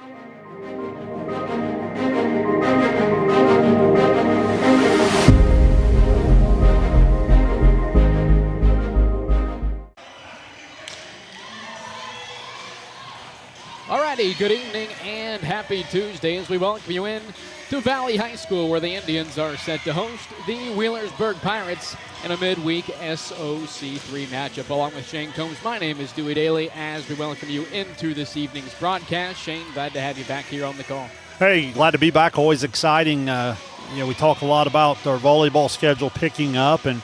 Alrighty, good evening and happy Tuesday as we welcome you in to Valley High School, where the Indians are set to host the Wheelersburg Pirates in a midweek SOC III matchup. Along with Shane Combs, my name is Dewey Daly as we welcome you into this evening's broadcast. Shane, glad to have you back here on the call. Hey, glad to be back. Always exciting. We talk a lot about our volleyball schedule picking up, and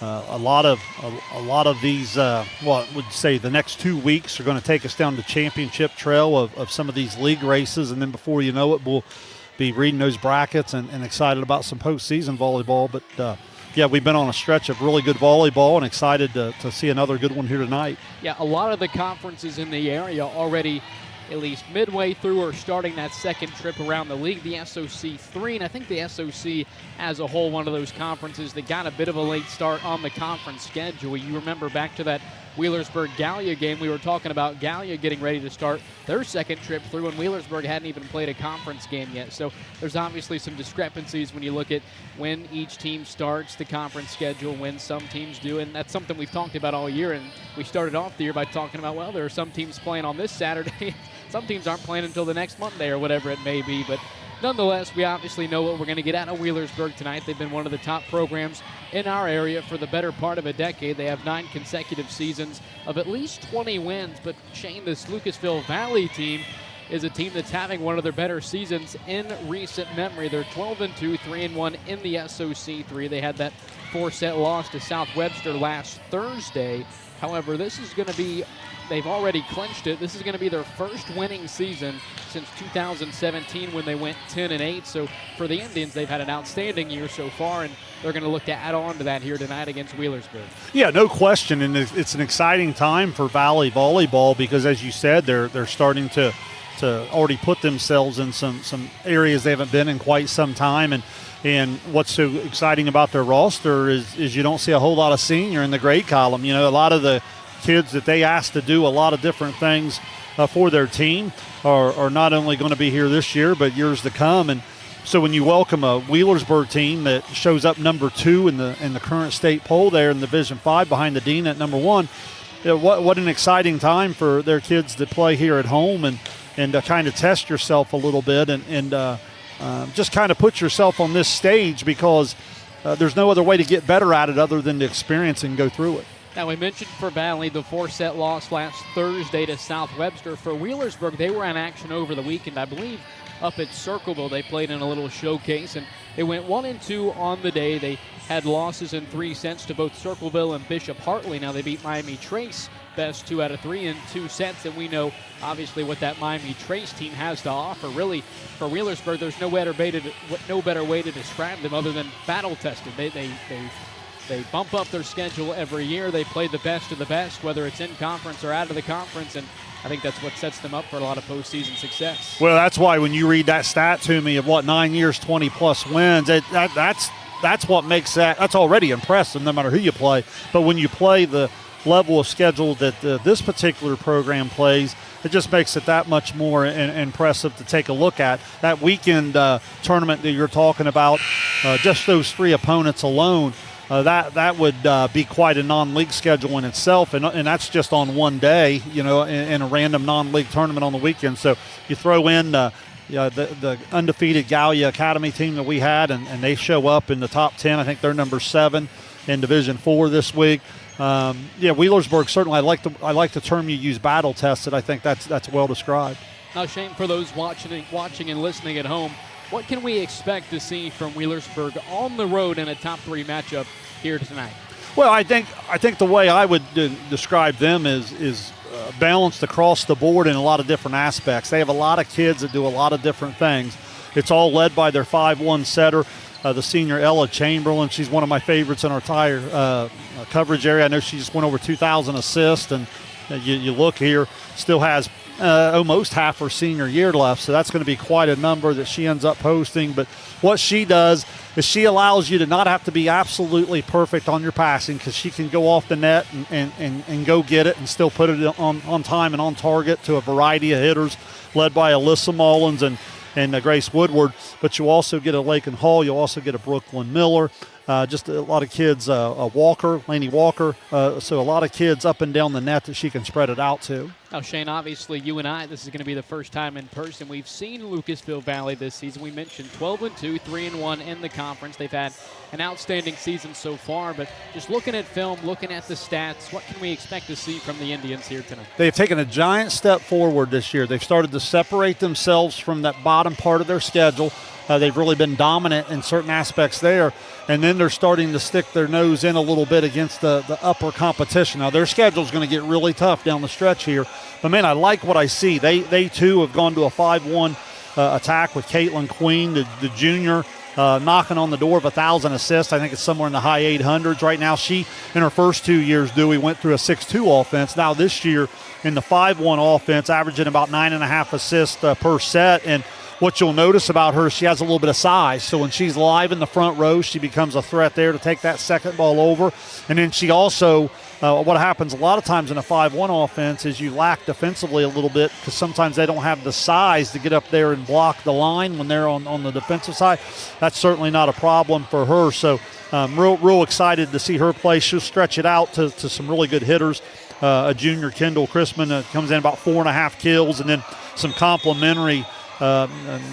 a lot of these, I would say the next 2 weeks are going to take us down the championship trail of some of these league races, and then before you know it, we'll be reading those brackets and excited about some postseason volleyball. But we've been on a stretch of really good volleyball and excited to see another good one here tonight. Yeah, a lot of the conferences in the area already at least midway through or starting that second trip around the league, the SOC III, and I think the SOC as a whole, one of those conferences that got a bit of a late start on the conference schedule. You remember back to that Wheelersburg-Gallia game, we were talking about Gallia getting ready to start their second trip through, and Wheelersburg hadn't even played a conference game yet. So there's obviously some discrepancies when you look at when each team starts the conference schedule, when some teams do, and that's something we've talked about all year. And we started off the year by talking about, well, there are some teams playing on this Saturday, some teams aren't playing until the next Monday or whatever it may be. But nonetheless, we obviously know what we're going to get out of Wheelersburg tonight. They've been one of the top programs in our area for the better part of a decade. They have 9 consecutive seasons of at least 20 wins. But Shane, this Lucasville Valley team is a team that's having one of their better seasons in recent memory. They're 12-2, 3-1 in the SOC III. They had that 4-set loss to South Webster last Thursday. However, this is going to be, they've already clinched it. This is going to be their first winning season since 2017 when they went 10-8. So for the Indians, they've had an outstanding year so far, and they're going to look to add on to that here tonight against Wheelersburg. Yeah, no question, and it's an exciting time for Valley volleyball because, as you said, they're starting to already put themselves in some areas they haven't been in quite some time. And what's so exciting about their roster is you don't see a whole lot of senior in the grade column. You know, a lot of the kids that they ask to do a lot of different things for their team are not only going to be here this year, but years to come. And so when you welcome a Wheelersburg team that shows up number 2 in the current state poll there in Division 5 behind the Dean at number 1, what an exciting time for their kids to play here at home and kind of test yourself a little bit and just kind of put yourself on this stage because there's no other way to get better at it other than to experience and go through it. Now, we mentioned for Valley the 4-set loss last Thursday to South Webster. For Wheelersburg, they were in action over the weekend, I believe, up at Circleville. They played in a little showcase, and they went 1-2 on the day. They had losses in 3 sets to both Circleville and Bishop Hartley. Now, they beat Miami Trace best 2 out of 3 in 2 sets, and we know obviously what that Miami Trace team has to offer. Really, for Wheelersburg, there's no better way to describe them other than battle-tested. They bump up their schedule every year. They play the best of the best, whether it's in conference or out of the conference, and I think that's what sets them up for a lot of postseason success. Well, that's why when you read that stat to me of 9 years, 20-plus wins, that's what makes that's already impressive no matter who you play. But when you play the level of schedule that this particular program plays, it just makes it that much more impressive to take a look at. That weekend tournament that you're talking about, just those 3 opponents alone, that would be quite a non-league schedule in itself, and that's just on one day, in a random non-league tournament on the weekend. So you throw in the undefeated Gallia Academy team that we had, and they show up in the top 10. I think they're number 7 in Division 4 this week. Wheelersburg certainly. I like the term you use, battle tested. I think that's well described. Now, Shane, for those watching and listening at home, what can we expect to see from Wheelersburg on the road in a top 3 matchup here tonight? Well, I think the way I would describe them is balanced across the board in a lot of different aspects. They have a lot of kids that do a lot of different things. It's all led by their 5-1 setter, the senior Ella Chamberlain. She's one of my favorites in our entire coverage area. I know she just went over 2,000 assists, and You look here, still has almost half her senior year left, so that's going to be quite a number that she ends up posting. But what she does is she allows you to not have to be absolutely perfect on your passing, because she can go off the net and go get it and still put it on time and on target to a variety of hitters led by Alyssa Mullins and Grace Woodward. But you also get a Lakin Hall. You'll also get a Brooklyn Miller. Just a lot of kids, Laney Walker. So a lot of kids up and down the net that she can spread it out to. Now, Shane, obviously you and I, this is going to be the first time in person we've seen Lucasville Valley this season. We mentioned 12-2, 3-1 in the conference. They've had an outstanding season so far, but just looking at film, looking at the stats, what can we expect to see from the Indians here tonight? They've taken a giant step forward this year. They've started to separate themselves from that bottom part of their schedule. They've really been dominant in certain aspects there, and then they're starting to stick their nose in a little bit against the upper competition. Now, their schedule's going to get really tough down the stretch here, but, man, I like what I see. They too, have gone to a 5-1 attack with Caitlin Queen, the junior, knocking on the door of 1,000 assists. I think it's somewhere in the high 800s right now. She, in her first 2 years, Dewey, went through a 6-2 offense. Now this year in the 5-1 offense, averaging about 9.5 assists per set. And what you'll notice about her, she has a little bit of size. So when she's live in the front row, she becomes a threat there to take that second ball over. And then she also, what happens a lot of times in a 5-1 offense is you lack defensively a little bit, because sometimes they don't have the size to get up there and block the line when they're on the defensive side. That's certainly not a problem for her. So real excited to see her play. She'll stretch it out to some really good hitters. A junior, Kendall Chrisman, comes in about 4.5 kills, and then some complimentary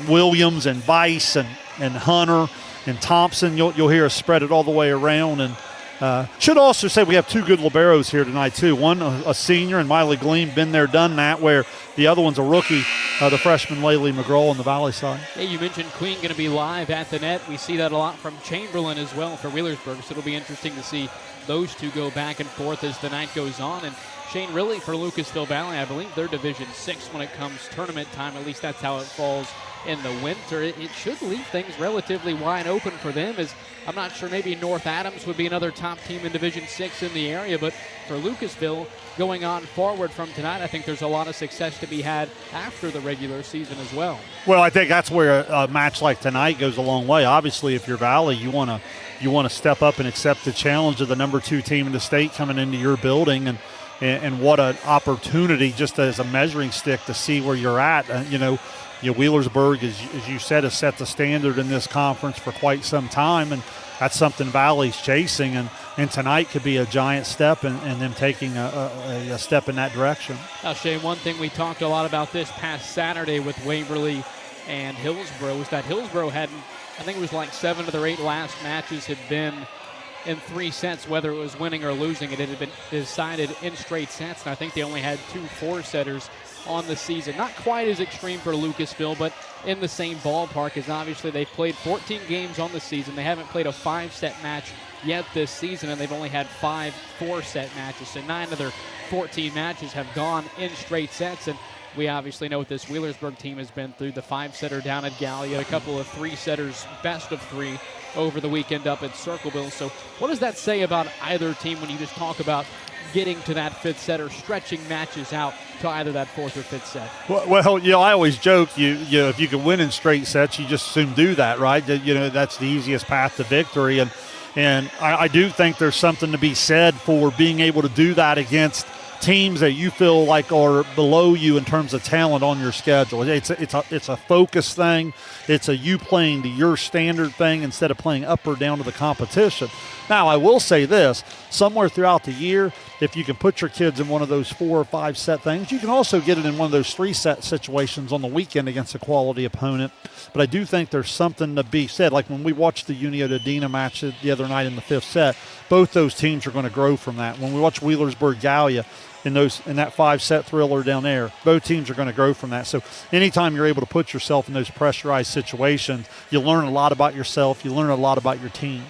Williams and Vice and Hunter and Thompson. You'll hear us spread it all the way around. And should also say we have two good liberos here tonight too. One a senior, and Miley Gleam, been there, done that, where the other one's a rookie, the freshman Laylee McGraw on the Valley side. Yeah, you mentioned Queen going to be live at the net. We see that a lot from Chamberlain as well for Wheelersburg, so it'll be interesting to see those two go back and forth as the night goes on. And Shane, really for Lucasville Valley, I believe they're Division 6 when it comes tournament time. At least that's how it falls in the winter. It should leave things relatively wide open for them, as I'm not sure, maybe North Adams would be another top team in Division 6 in the area, but for Lucasville going on forward from tonight, I think there's a lot of success to be had after the regular season as well. Well, I think that's where a match like tonight goes a long way. Obviously, if you're Valley, you want to step up and accept the challenge of the number 2 team in the state coming into your building, and what an opportunity just as a measuring stick to see where you're at. Wheelersburg, as you said, has set the standard in this conference for quite some time, and that's something Valley's chasing, and tonight could be a giant step in them taking a step in that direction. Now, Shane, one thing we talked a lot about this past Saturday with Waverly and Hillsborough was that Hillsborough had, I think it was like 7 of their 8 last matches had been in 3 sets, whether it was winning or losing. It had been decided in straight sets, and I think they only had 2 4-setters on the season. Not quite as extreme for Lucasville, but in the same ballpark, as obviously they've played 14 games on the season. They haven't played a 5-set match yet this season, and they've only had 5 4-set matches. So 9 of their 14 matches have gone in straight sets, and we obviously know what this Wheelersburg team has been through. The 5-setter down at Gallia, a couple of 3-setters, best of 3 over the weekend up at Circleville. So what does that say about either team when you just talk about getting to that 5th set or stretching matches out to either that 4th or 5th set? Well, I always joke, if you can win in straight sets, you just assume do that, right? That's the easiest path to victory. And I do think there's something to be said for being able to do that against teams that you feel like are below you in terms of talent on your schedule. It's a focus thing. It's a you playing to your standard thing instead of playing up or down to the competition. Now, I will say this, somewhere throughout the year, if you can put your kids in one of those 4 or 5 set things, you can also get it in one of those 3 set situations on the weekend against a quality opponent. But I do think there's something to be said. Like when we watched the Union-Adena match the other night in the 5th set, both those teams are going to grow from that. When we watch Wheelersburg-Gallia in that 5-set thriller down there, both teams are going to grow from that. So anytime you're able to put yourself in those pressurized situations, you learn a lot about yourself, you learn a lot about your team.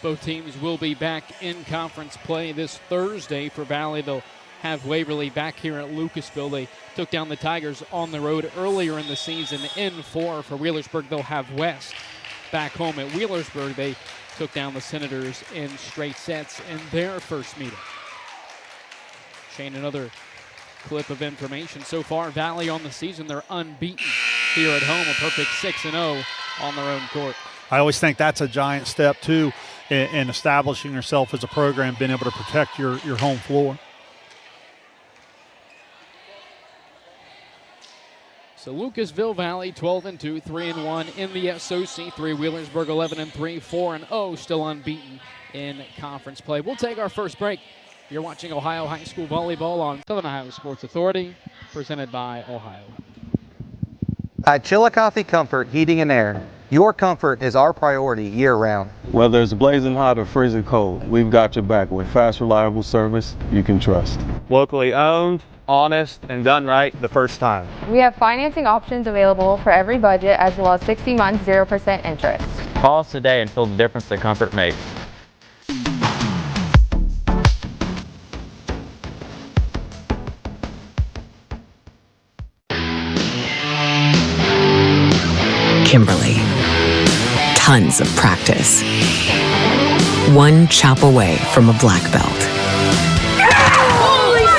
Both teams will be back in conference play this Thursday. For Valley, they'll have Waverly back here at Lucasville. They took down the Tigers on the road earlier in the season in 4. For Wheelersburg, they'll have West back home at Wheelersburg. They took down the Senators in straight sets in their first meeting. Shane, another clip of information. So far, Valley on the season, they're unbeaten here at home, a perfect 6-0 on their own court. I always think that's a giant step, too, in establishing yourself as a program, being able to protect your home floor. So Lucasville Valley 12-2, 3-1 in the SOC III. Wheelersburg 11-3, 4-0, still unbeaten in conference play. We'll take our first break. You're watching Ohio High School Volleyball on Southern Ohio Sports Authority, presented by Ohio. At Chillicothe Comfort Heating and Air, your comfort is our priority year-round. Whether it's blazing hot or freezing cold, we've got your back with fast, reliable service you can trust. Locally owned, honest, and done right the first time. We have financing options available for every budget, as well as 60 months, 0% interest. Call us today and feel the difference that comfort makes. Kimberly. Tons of practice. One chop away from a black belt.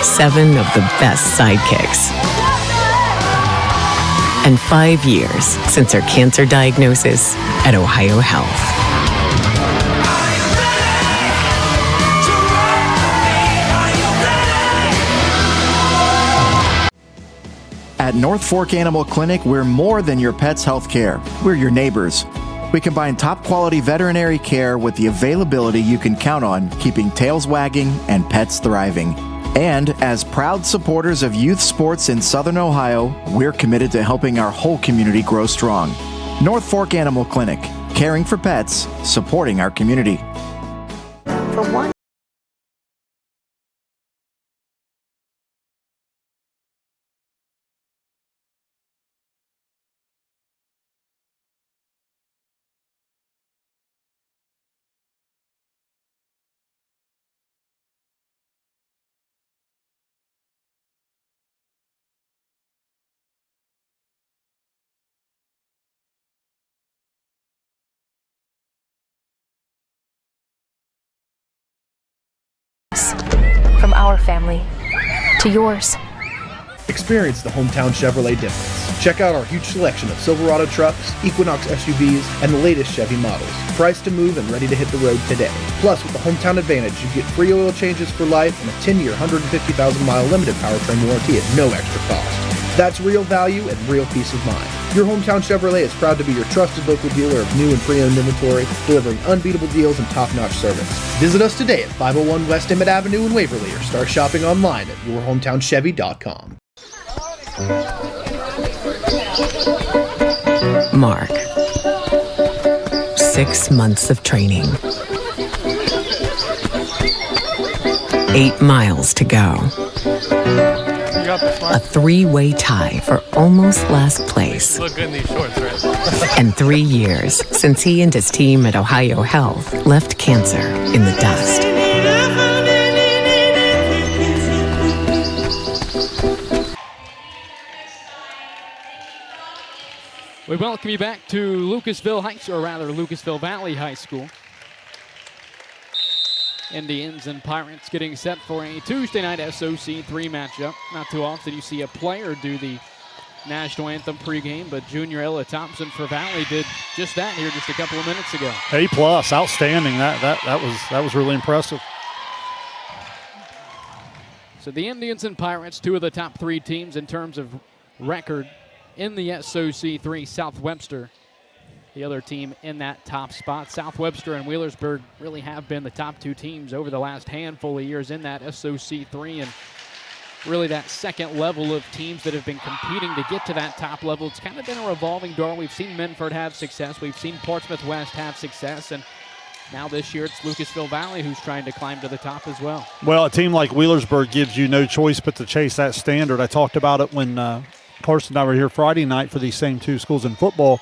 7 of the best sidekicks. And 5 years since her cancer diagnosis at Ohio Health. At North Fork Animal Clinic, we're more than your pet's health care. We're your neighbors. We combine top quality veterinary care with the availability you can count on, keeping tails wagging and pets thriving. And as proud supporters of youth sports in Southern Ohio, we're committed to helping our whole community grow strong. North Fork Animal Clinic, caring for pets, supporting our community. For one. From our family to yours. Experience the hometown Chevrolet difference. Check out our huge selection of Silverado trucks, Equinox SUVs, and the latest Chevy models. Priced to move and ready to hit the road today. Plus, with the Hometown Advantage, you get free oil changes for life and a 10-year, 150,000-mile limited powertrain warranty at no extra cost. That's real value and real peace of mind. Your Hometown Chevrolet is proud to be your trusted local dealer of new and pre-owned inventory, delivering unbeatable deals and top-notch service. Visit us today at 501 West Emmett Avenue in Waverly, or start shopping online at yourhometownchevy.com. Mark. 6 months of training. 8 miles to go. A 3-way tie for almost last place. Look good in these shorts, right? And 3 years since he and his team at Ohio Health left cancer in the dust. We welcome you back to Lucasville Valley High School. Indians and Pirates getting set for a Tuesday night SOC III matchup. Not too often you see a player do the national anthem pregame, but Junior Ella Thompson for Valley did just that here just a couple of minutes ago. A+, outstanding. That was really impressive. So the Indians and Pirates, 2 of the top 3 teams in terms of record in the SOC III. South Webster, the other team in that top spot. South Webster and Wheelersburg really have been the top 2 teams over the last handful of years in that SOC III, and really that second level of teams that have been competing to get to that top level. It's kind of been a revolving door. We've seen Menford have success. We've seen Portsmouth West have success, and now this year it's Lucasville Valley who's trying to climb to the top as well. Well, a team like Wheelersburg gives you no choice but to chase that standard. I talked about it when Carson and I were here Friday night for these same 2 schools in football.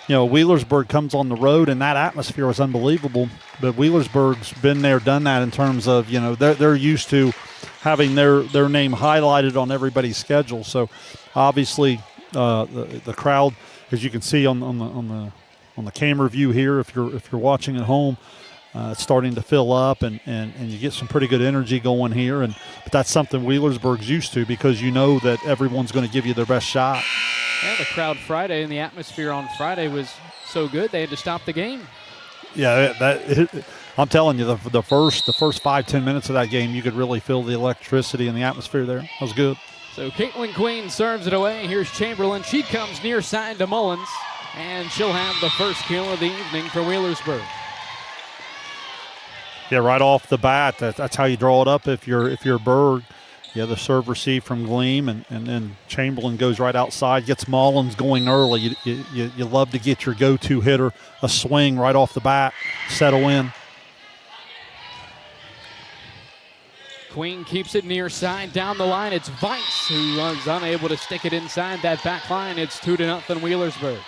You know, Wheelersburg comes on the road, and that atmosphere was unbelievable. But Wheelersburg's been there, done that in terms of, you know, they're used to having their name highlighted on everybody's schedule. So obviously the crowd, as you can see on the camera view here, if you're watching at home, It's starting to fill up, and you get some pretty good energy going here. But that's something Wheelersburg's used to, because you know that everyone's going to give you their best shot. Yeah, the crowd Friday and the atmosphere on Friday was so good they had to stop the game. Yeah, I'm telling you, the first 5-10 minutes of that game, you could really feel the electricity and the atmosphere there. That was good. So Caitlin Queen serves it away. Here's Chamberlain. She comes near side to Mullins, and she'll have the first kill of the evening for Wheelersburg. Yeah, right off the bat, that's how you draw it up if you're Berg. Yeah, the serve receive from Gleam, and then Chamberlain goes right outside, gets Mullins going early. You love to get your go-to hitter a swing right off the bat, settle in. Queen keeps it near side down the line. It's Weiss who was unable to stick it inside that back line. It's 2-0 Wheelersburg.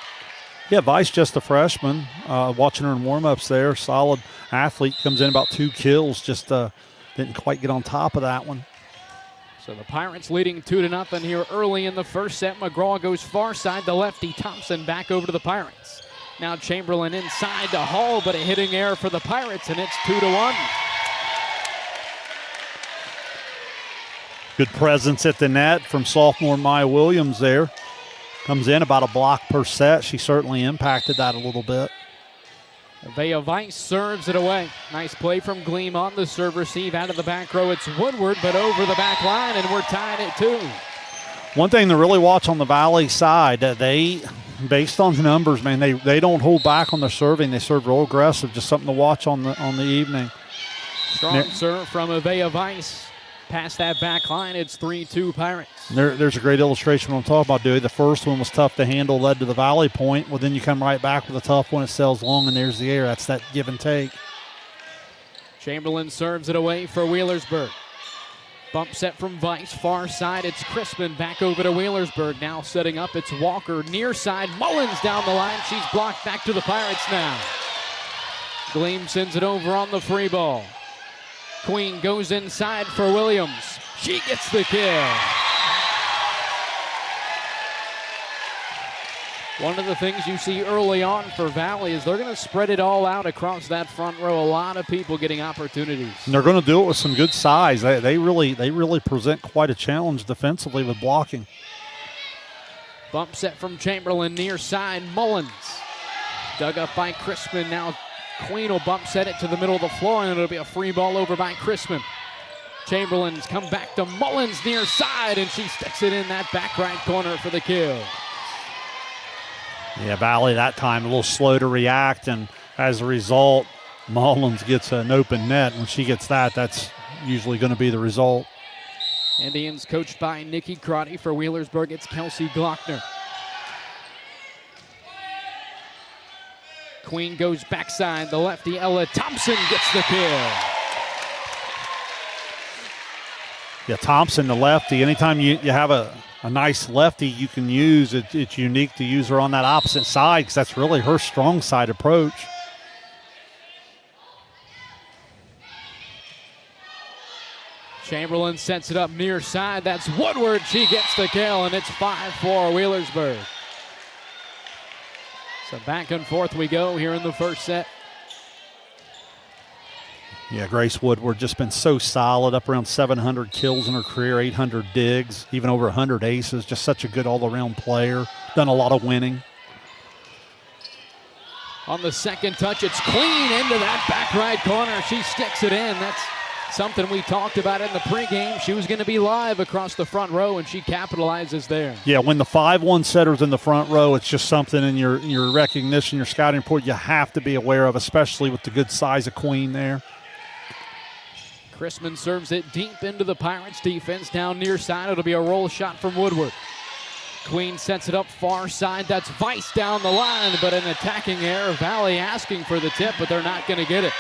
Yeah, Weiss just a freshman. Watching her in warm-ups there, solid athlete, comes in about 2 kills, just didn't quite get on top of that one. So the Pirates leading 2-0 here early in the first set. McGraw goes far side, the lefty. Thompson back over to the Pirates. Now Chamberlain inside to Hall, but a hitting error for the Pirates, and it's 2-1. Good presence at the net from sophomore Maya Williams there. Comes in about a block per set. She certainly impacted that a little bit. Vea Weiss serves it away. Nice play from Gleam on the serve receive out of the back row. It's Woodward, but over the back line, and we're tied at 2. One thing to really watch on the Valley side, they, based on the numbers, man, they don't hold back on their serving. They serve real aggressive. Just something to watch on the evening. Strong serve from Vea Weiss. Past that back line, it's 3-2 Pirates. There's a great illustration what I'm talking about, Dewey. The first one was tough to handle, led to the Valley point. Well, then you come right back with a tough one. It sails long, and there's the air. That's that give and take. Chamberlain serves it away for Wheelersburg. Bump set from Weiss, far side. It's Crispin back over to Wheelersburg. Now setting up, it's Walker near side. Mullins down the line. She's blocked back to the Pirates now. Gleam sends it over on the free ball. Queen goes inside for Williams. She gets the kill. One of the things you see early on for Valley is they're going to spread it all out across that front row. A lot of people getting opportunities. And they're going to do it with some good size. They really present quite a challenge defensively with blocking. Bump set from Chamberlain near side. Mullins dug up by Crispin. Now Queen will bump set it to the middle of the floor, and it'll be a free ball over by Crispin. Chamberlain's come back to Mullins near side, and she sticks it in that back right corner for the kill. Yeah, Valley that time a little slow to react, and as a result, Mullins gets an open net. When she gets that, that's usually going to be the result. Indians coached by Nikki Crotty. For Wheelersburg, it's Kelsey Glockner. Queen goes backside. The lefty, Ella Thompson, gets the kill. Yeah, Thompson, the lefty. Anytime you have a nice lefty you can use, it's unique to use her on that opposite side, because that's really her strong side approach. Chamberlain sets it up near side. That's Woodward. She gets the kill, and it's 5-4 Wheelersburg. So back and forth we go here in the first set. Yeah, Grace Woodward just been so solid, up around 700 kills in her career, 800 digs, even over 100 aces. Just such a good all-around player. Done a lot of winning. On the second touch, it's clean into that back right corner. She sticks it in. That's something we talked about in the pregame. She was going to be live across the front row, and she capitalizes there. Yeah, when the 5-1 setter's in the front row, it's just something in your recognition, your scouting report you have to be aware of, especially with the good size of Queen there. Crispin serves it deep into the Pirates defense down near side. It'll be a roll shot from Woodward. Queen sets it up far side. That's Weiss down the line, but an attacking error. Valley asking for the tip, but they're not going to get it.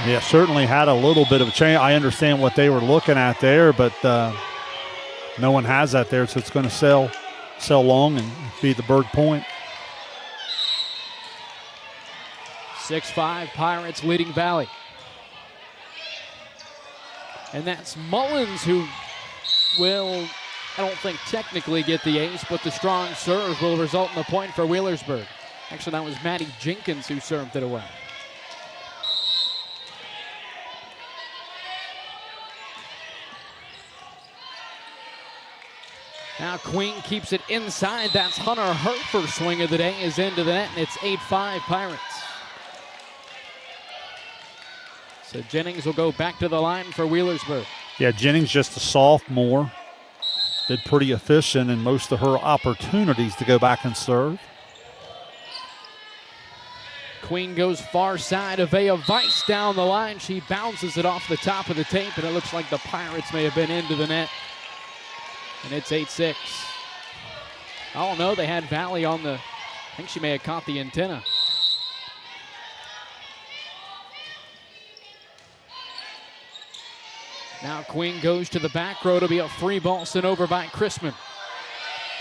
Yeah, certainly had a little bit of a change. I understand what they were looking at there, but no one has that there, so it's going to sell long and be the Berg point. 6-5 Pirates leading Valley. And that's Mullins who will, I don't think technically get the ace, but the strong serve will result in the point for Wheelersburg. Actually, that was Maddie Jenkins who served it away. Now Queen keeps it inside. That's Hunter. Her first swing of the day is into the net, and it's 8-5 Pirates. So Jennings will go back to the line for Wheelersburg. Yeah, Jennings just a sophomore. Did pretty efficient in most of her opportunities to go back and serve. Queen goes far side. Avea Weiss down the line. She bounces it off the top of the tape, and it looks like the Pirates may have been into the net. And it's 8-6. Oh no, they had Valley on the, I think she may have caught the antenna. Now Queen goes to the back row to be a free ball sent over by Chrisman.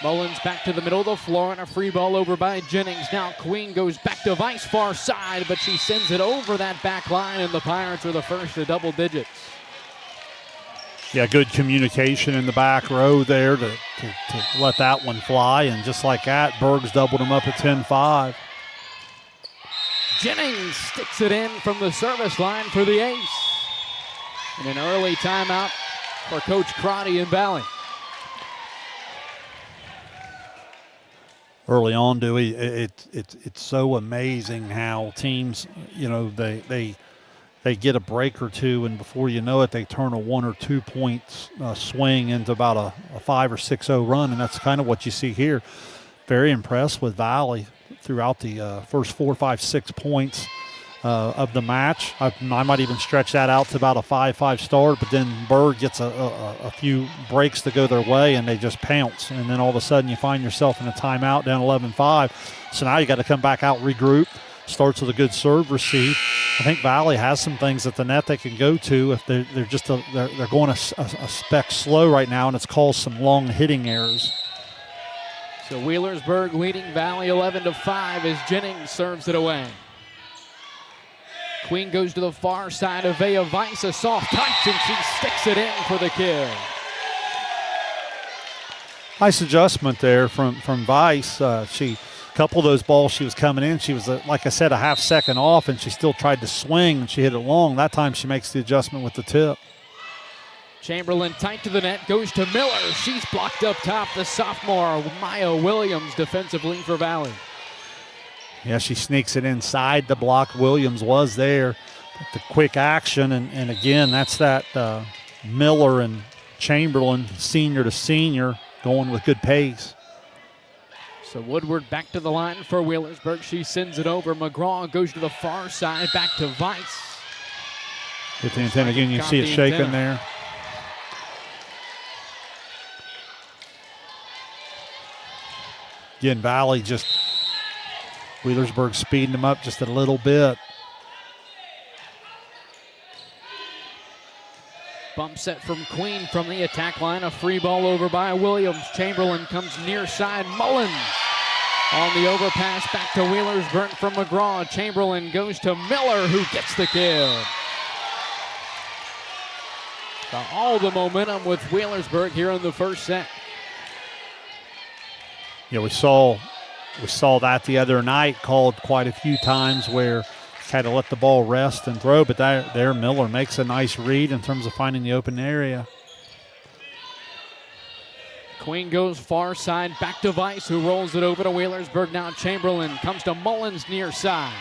Mullins back to the middle of the floor and a free ball over by Jennings. Now Queen goes back to Weiss far side, but she sends it over that back line, and the Pirates are the first to double digits. Yeah, good communication in the back row there to let that one fly. And just like that, Berg's doubled him up at 10-5. Jennings sticks it in from the service line for the ace. And an early timeout for Coach Crotty in Valley. Early on, Dewey, it's so amazing how teams, you know, they get a break or two, and before you know it, they turn a 1 or 2 point swing into about a 5 or 6-0 run, and that's kind of what you see here. Very impressed with Valley throughout the first 4, 5, 6 points of the match. I might even stretch that out to about a 5-5 start, but then Berg gets a few breaks to go their way, and they just pounce, and then all of a sudden you find yourself in a timeout down 11-5. So now you got to come back out, regroup. Starts with a good serve receive. I think Valley has some things at the net they can go to if they're going a speck slow right now, and it's caused some long hitting errors. So Wheelersburg leading Valley 11-5 as Jennings serves it away. Queen goes to the far side of Avea Weiss, a soft touch, and she sticks it in for the kill. Nice adjustment there from Weiss. Couple of those balls she was coming in, she was, like I said, a half second off, and she still tried to swing, and she hit it long. That time she makes the adjustment with the tip. Chamberlain tight to the net, goes to Miller. She's blocked up top, the sophomore Maya Williams defensively for Valley. Yeah, she sneaks it inside the block. Williams was there. But the quick action, and again, that's that Miller and Chamberlain, senior to senior, going with good pace. So Woodward back to the line for Wheelersburg. She sends it over. McGraw goes to the far side, back to Weiss. Hit the antenna again. You see it shaking there. Again, Valley just, Wheelersburg speeding them up just a little bit. Bump set from Queen from the attack line. A free ball over by Williams. Chamberlain comes near side. Mullins on the overpass back to Wheelersburg from McGraw. Chamberlain goes to Miller, who gets the kill. So all the momentum with Wheelersburg here in the first set. Yeah, we saw that the other night, called quite a few times where had to let the ball rest and throw, but there Miller makes a nice read in terms of finding the open area. Queen goes far side, back to Weiss, who rolls it over to Wheelersburg. Now Chamberlain comes to Mullins near side.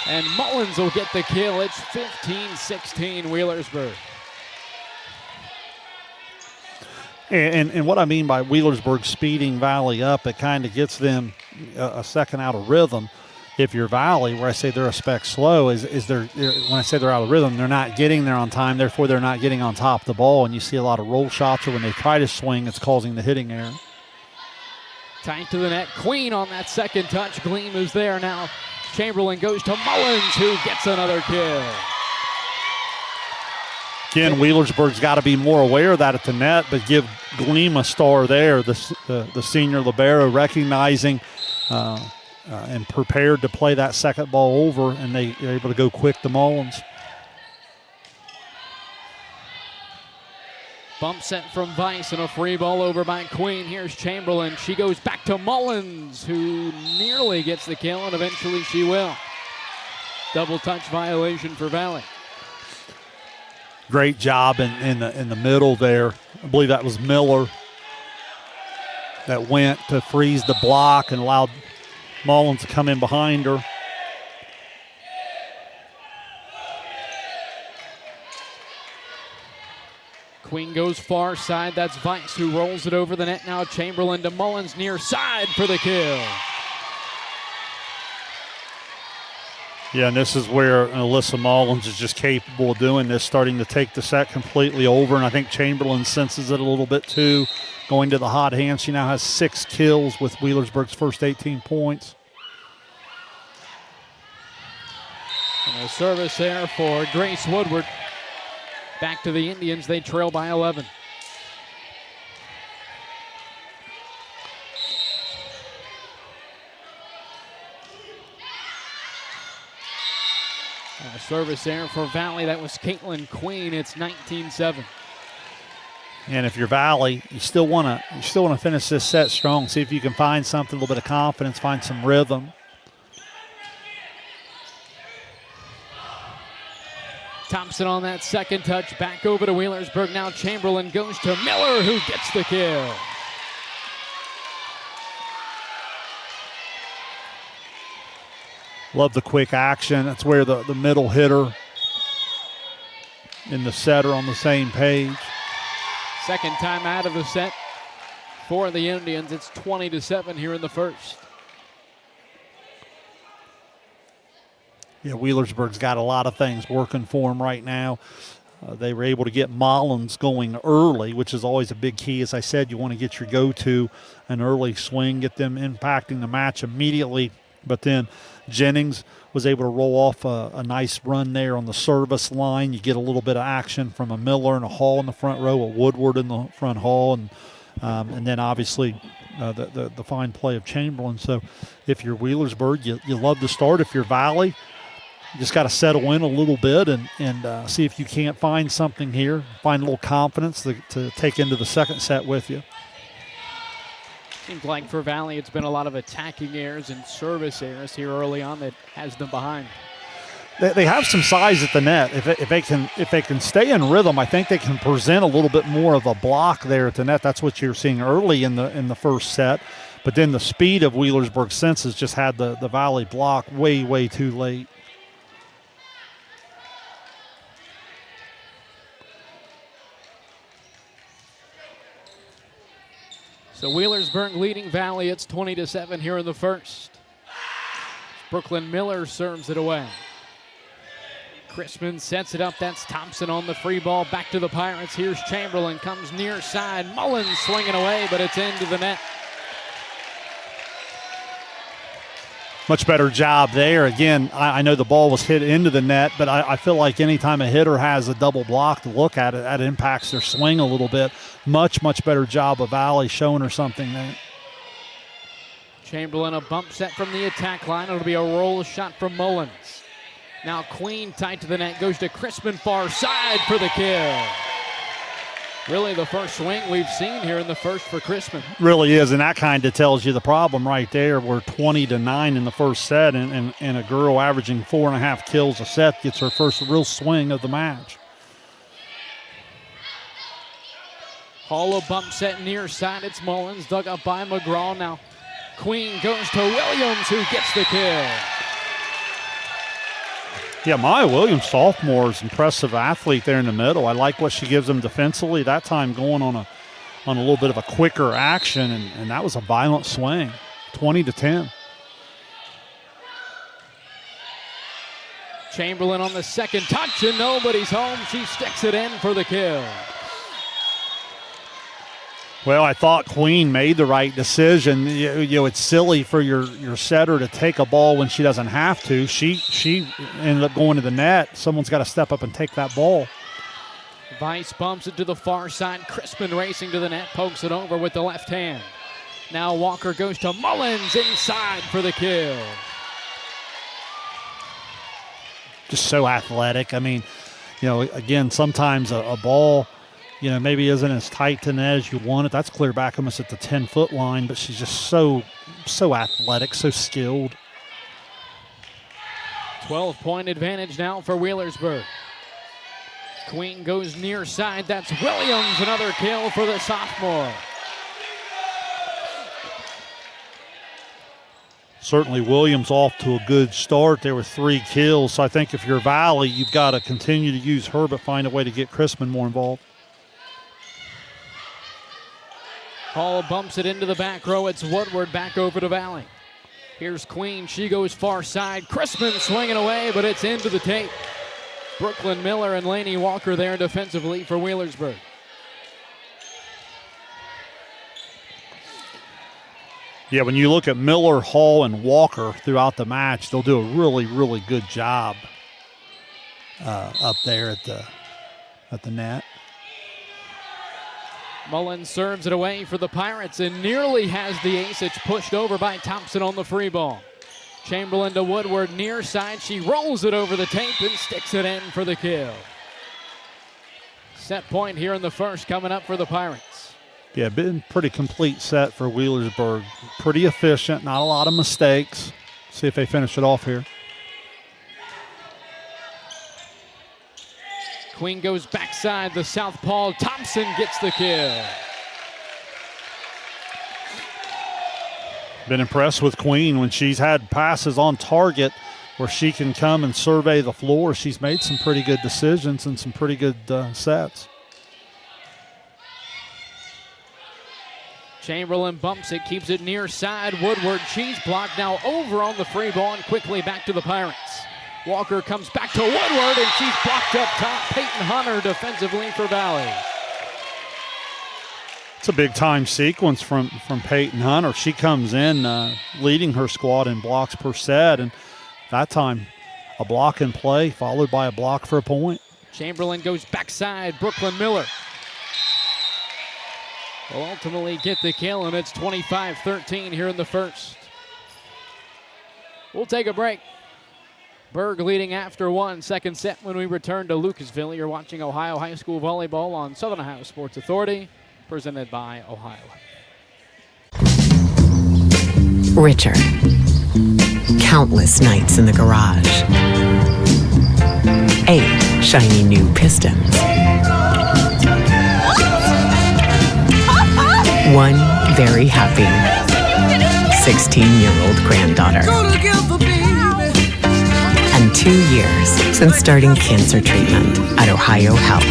And Mullins will get the kill. It's 15-16 Wheelersburg. And what I mean by Wheelersburg speeding Valley up, it kind of gets them a second out of rhythm. If you're Valley, where I say they're a speck slow, is when I say they're out of rhythm, they're not getting there on time, therefore they're not getting on top of the ball, and you see a lot of roll shots, or when they try to swing, it's causing the hitting error. Tight to the net. Queen on that second touch. Gleam is there now. Chamberlain goes to Mullins, who gets another kill. Again, Wheelersburg's got to be more aware of that at the net, but give Gleam a star there, the senior libero, recognizing and prepared to play that second ball over, and they're able to go quick to Mullins. Bump set from Vice and a free ball over by Queen. Here's Chamberlain. She goes back to Mullins, who nearly gets the kill, and eventually she will. Double touch violation for Valley. Great job in the middle there. I believe that was Miller that went to freeze the block and allowed Mullins to come in behind her. Queen goes far side. That's Vice who rolls it over the net. Now Chamberlain to Mullins near side for the kill. Yeah, and this is where Alyssa Mullins is just capable of doing this, starting to take the set completely over, and I think Chamberlain senses it a little bit too, going to the hot hand. She now has 6 kills with Wheelersburg's first 18 points. And a service there for Grace Woodward. Back to the Indians, they trail by 11. And a service there for Valley. That was Caitlin Queen. It's 19-7. And if you're Valley, you still want to finish this set strong. See if you can find something, a little bit of confidence, find some rhythm. Thompson on that second touch, back over to Wheelersburg. Now Chamberlain goes to Miller, who gets the kill. Love the quick action. That's where the middle hitter and the setter on the same page. Second time out of the set for the Indians. It's 20-7 here in the first. Yeah, Wheelersburg's got a lot of things working for them right now. They were able to get Mullins going early, which is always a big key. As I said, you want to get your go-to an early swing, get them impacting the match immediately. But then Jennings was able to roll off a nice run there on the service line. You get a little bit of action from a Miller and a Hall in the front row, a Woodward in the front hall, and then obviously the fine play of Chamberlain. So if you're Wheelersburg, you love to start. If you're Valley, you just got to settle in a little bit and see if you can't find something here, find a little confidence to take into the second set with you. Seems like for Valley, it's been a lot of attacking errors and service errors here early on that has them behind. They have some size at the net. If they can stay in rhythm, I think they can present a little bit more of a block there at the net. That's what you're seeing early in the first set. But then the speed of Wheelersburg Senses just had the Valley block way too late. So Wheelersburg leading Valley. It's 20-7 here in the first. Brooklyn Miller serves it away. Crispin sets it up. That's Thompson on the free ball. Back to the Pirates. Here's Chamberlain. Comes near side. Mullins swinging away, but it's into the net. Much better job there. Again, I know the ball was hit into the net, but I feel like anytime a hitter has a double block to look at it, that impacts their swing a little bit. Much better job of Valley showing her something there. Chamberlain, a bump set from the attack line. It'll be a roll shot from Mullins. Now Queen tight to the net, goes to Crispin far side for the kill. Really the first swing we've seen here in the first for Crispin. Really is, and that kind of tells you the problem right there. We're 20-9 in the first set, and a girl averaging 4.5 kills a set gets her first real swing of the match. Hall bump set near side. It's Mullins, dug up by McGraw. Now Queen goes to Williams, who gets the kill. Yeah, Maya Williams, sophomore, is impressive athlete there in the middle. I like what she gives them defensively. That time going on a little bit of a quicker action, and that was a violent swing, 20-10. Chamberlain on the second touch, and nobody's home. She sticks it in for the kill. Well, I thought Queen made the right decision. You know, it's silly for your setter to take a ball when she doesn't have to. She ended up going to the net. Someone's got to step up and take that ball. Vice bumps it to the far side. Crispin racing to the net, pokes it over with the left hand. Now Walker goes to Mullins inside for the kill. Just so athletic. I mean, you know, again, sometimes a ball, maybe isn't as tight to net as you want it. That's clear back almost at the 10-foot line, but she's just so athletic, so skilled. 12-point advantage now for Wheelersburg. Queen goes near side. That's Williams, another kill for the sophomore. Certainly Williams off to a good start. There were 3 kills, so I think if you're Valley, you've got to continue to use her, but find a way to get Crispin more involved. Hall bumps it into the back row. It's Woodward back over to Valley. Here's Queen. She goes far side. Crispin swinging away, but it's into the tape. Brooklyn Miller and Laney Walker there defensively for Wheelersburg. Yeah, when you look at Miller, Hall, and Walker throughout the match, they'll do a really, really good job up there at the net. Mullen serves it away for the Pirates and nearly has the ace. It's pushed over by Thompson on the free ball. Chamberlain to Woodward near side. She rolls it over the tape and sticks it in for the kill. Set point here in the first coming up for the Pirates. Yeah, been pretty complete set for Wheelersburg. Pretty efficient, not a lot of mistakes. See if they finish it off here. Queen goes backside, the southpaw. Thompson gets the kill. Been impressed with Queen when she's had passes on target where she can come and survey the floor. She's made some pretty good decisions and some pretty good sets. Chamberlain bumps it, keeps it near side. Woodward cheese block now over on the free ball and quickly back to the Pirates. Walker comes back to Woodward and she's blocked up top. Peyton Hunter defensively for Valley. It's a big time sequence from Peyton Hunter. She comes in leading her squad in blocks per set, and that time a block in play followed by a block for a point. Chamberlain goes backside. Brooklyn Miller will ultimately get the kill, and it's 25-13 here in the first. We'll take a break. Berg leading after one. Second set when we return to Lucasville. You're watching Ohio High School Volleyball on Southern Ohio Sports Authority, presented by Ohio. Richard. Countless nights in the garage. 8 shiny new pistons. 1 very happy 16-year-old granddaughter. And 2 years since starting cancer treatment at Ohio Health.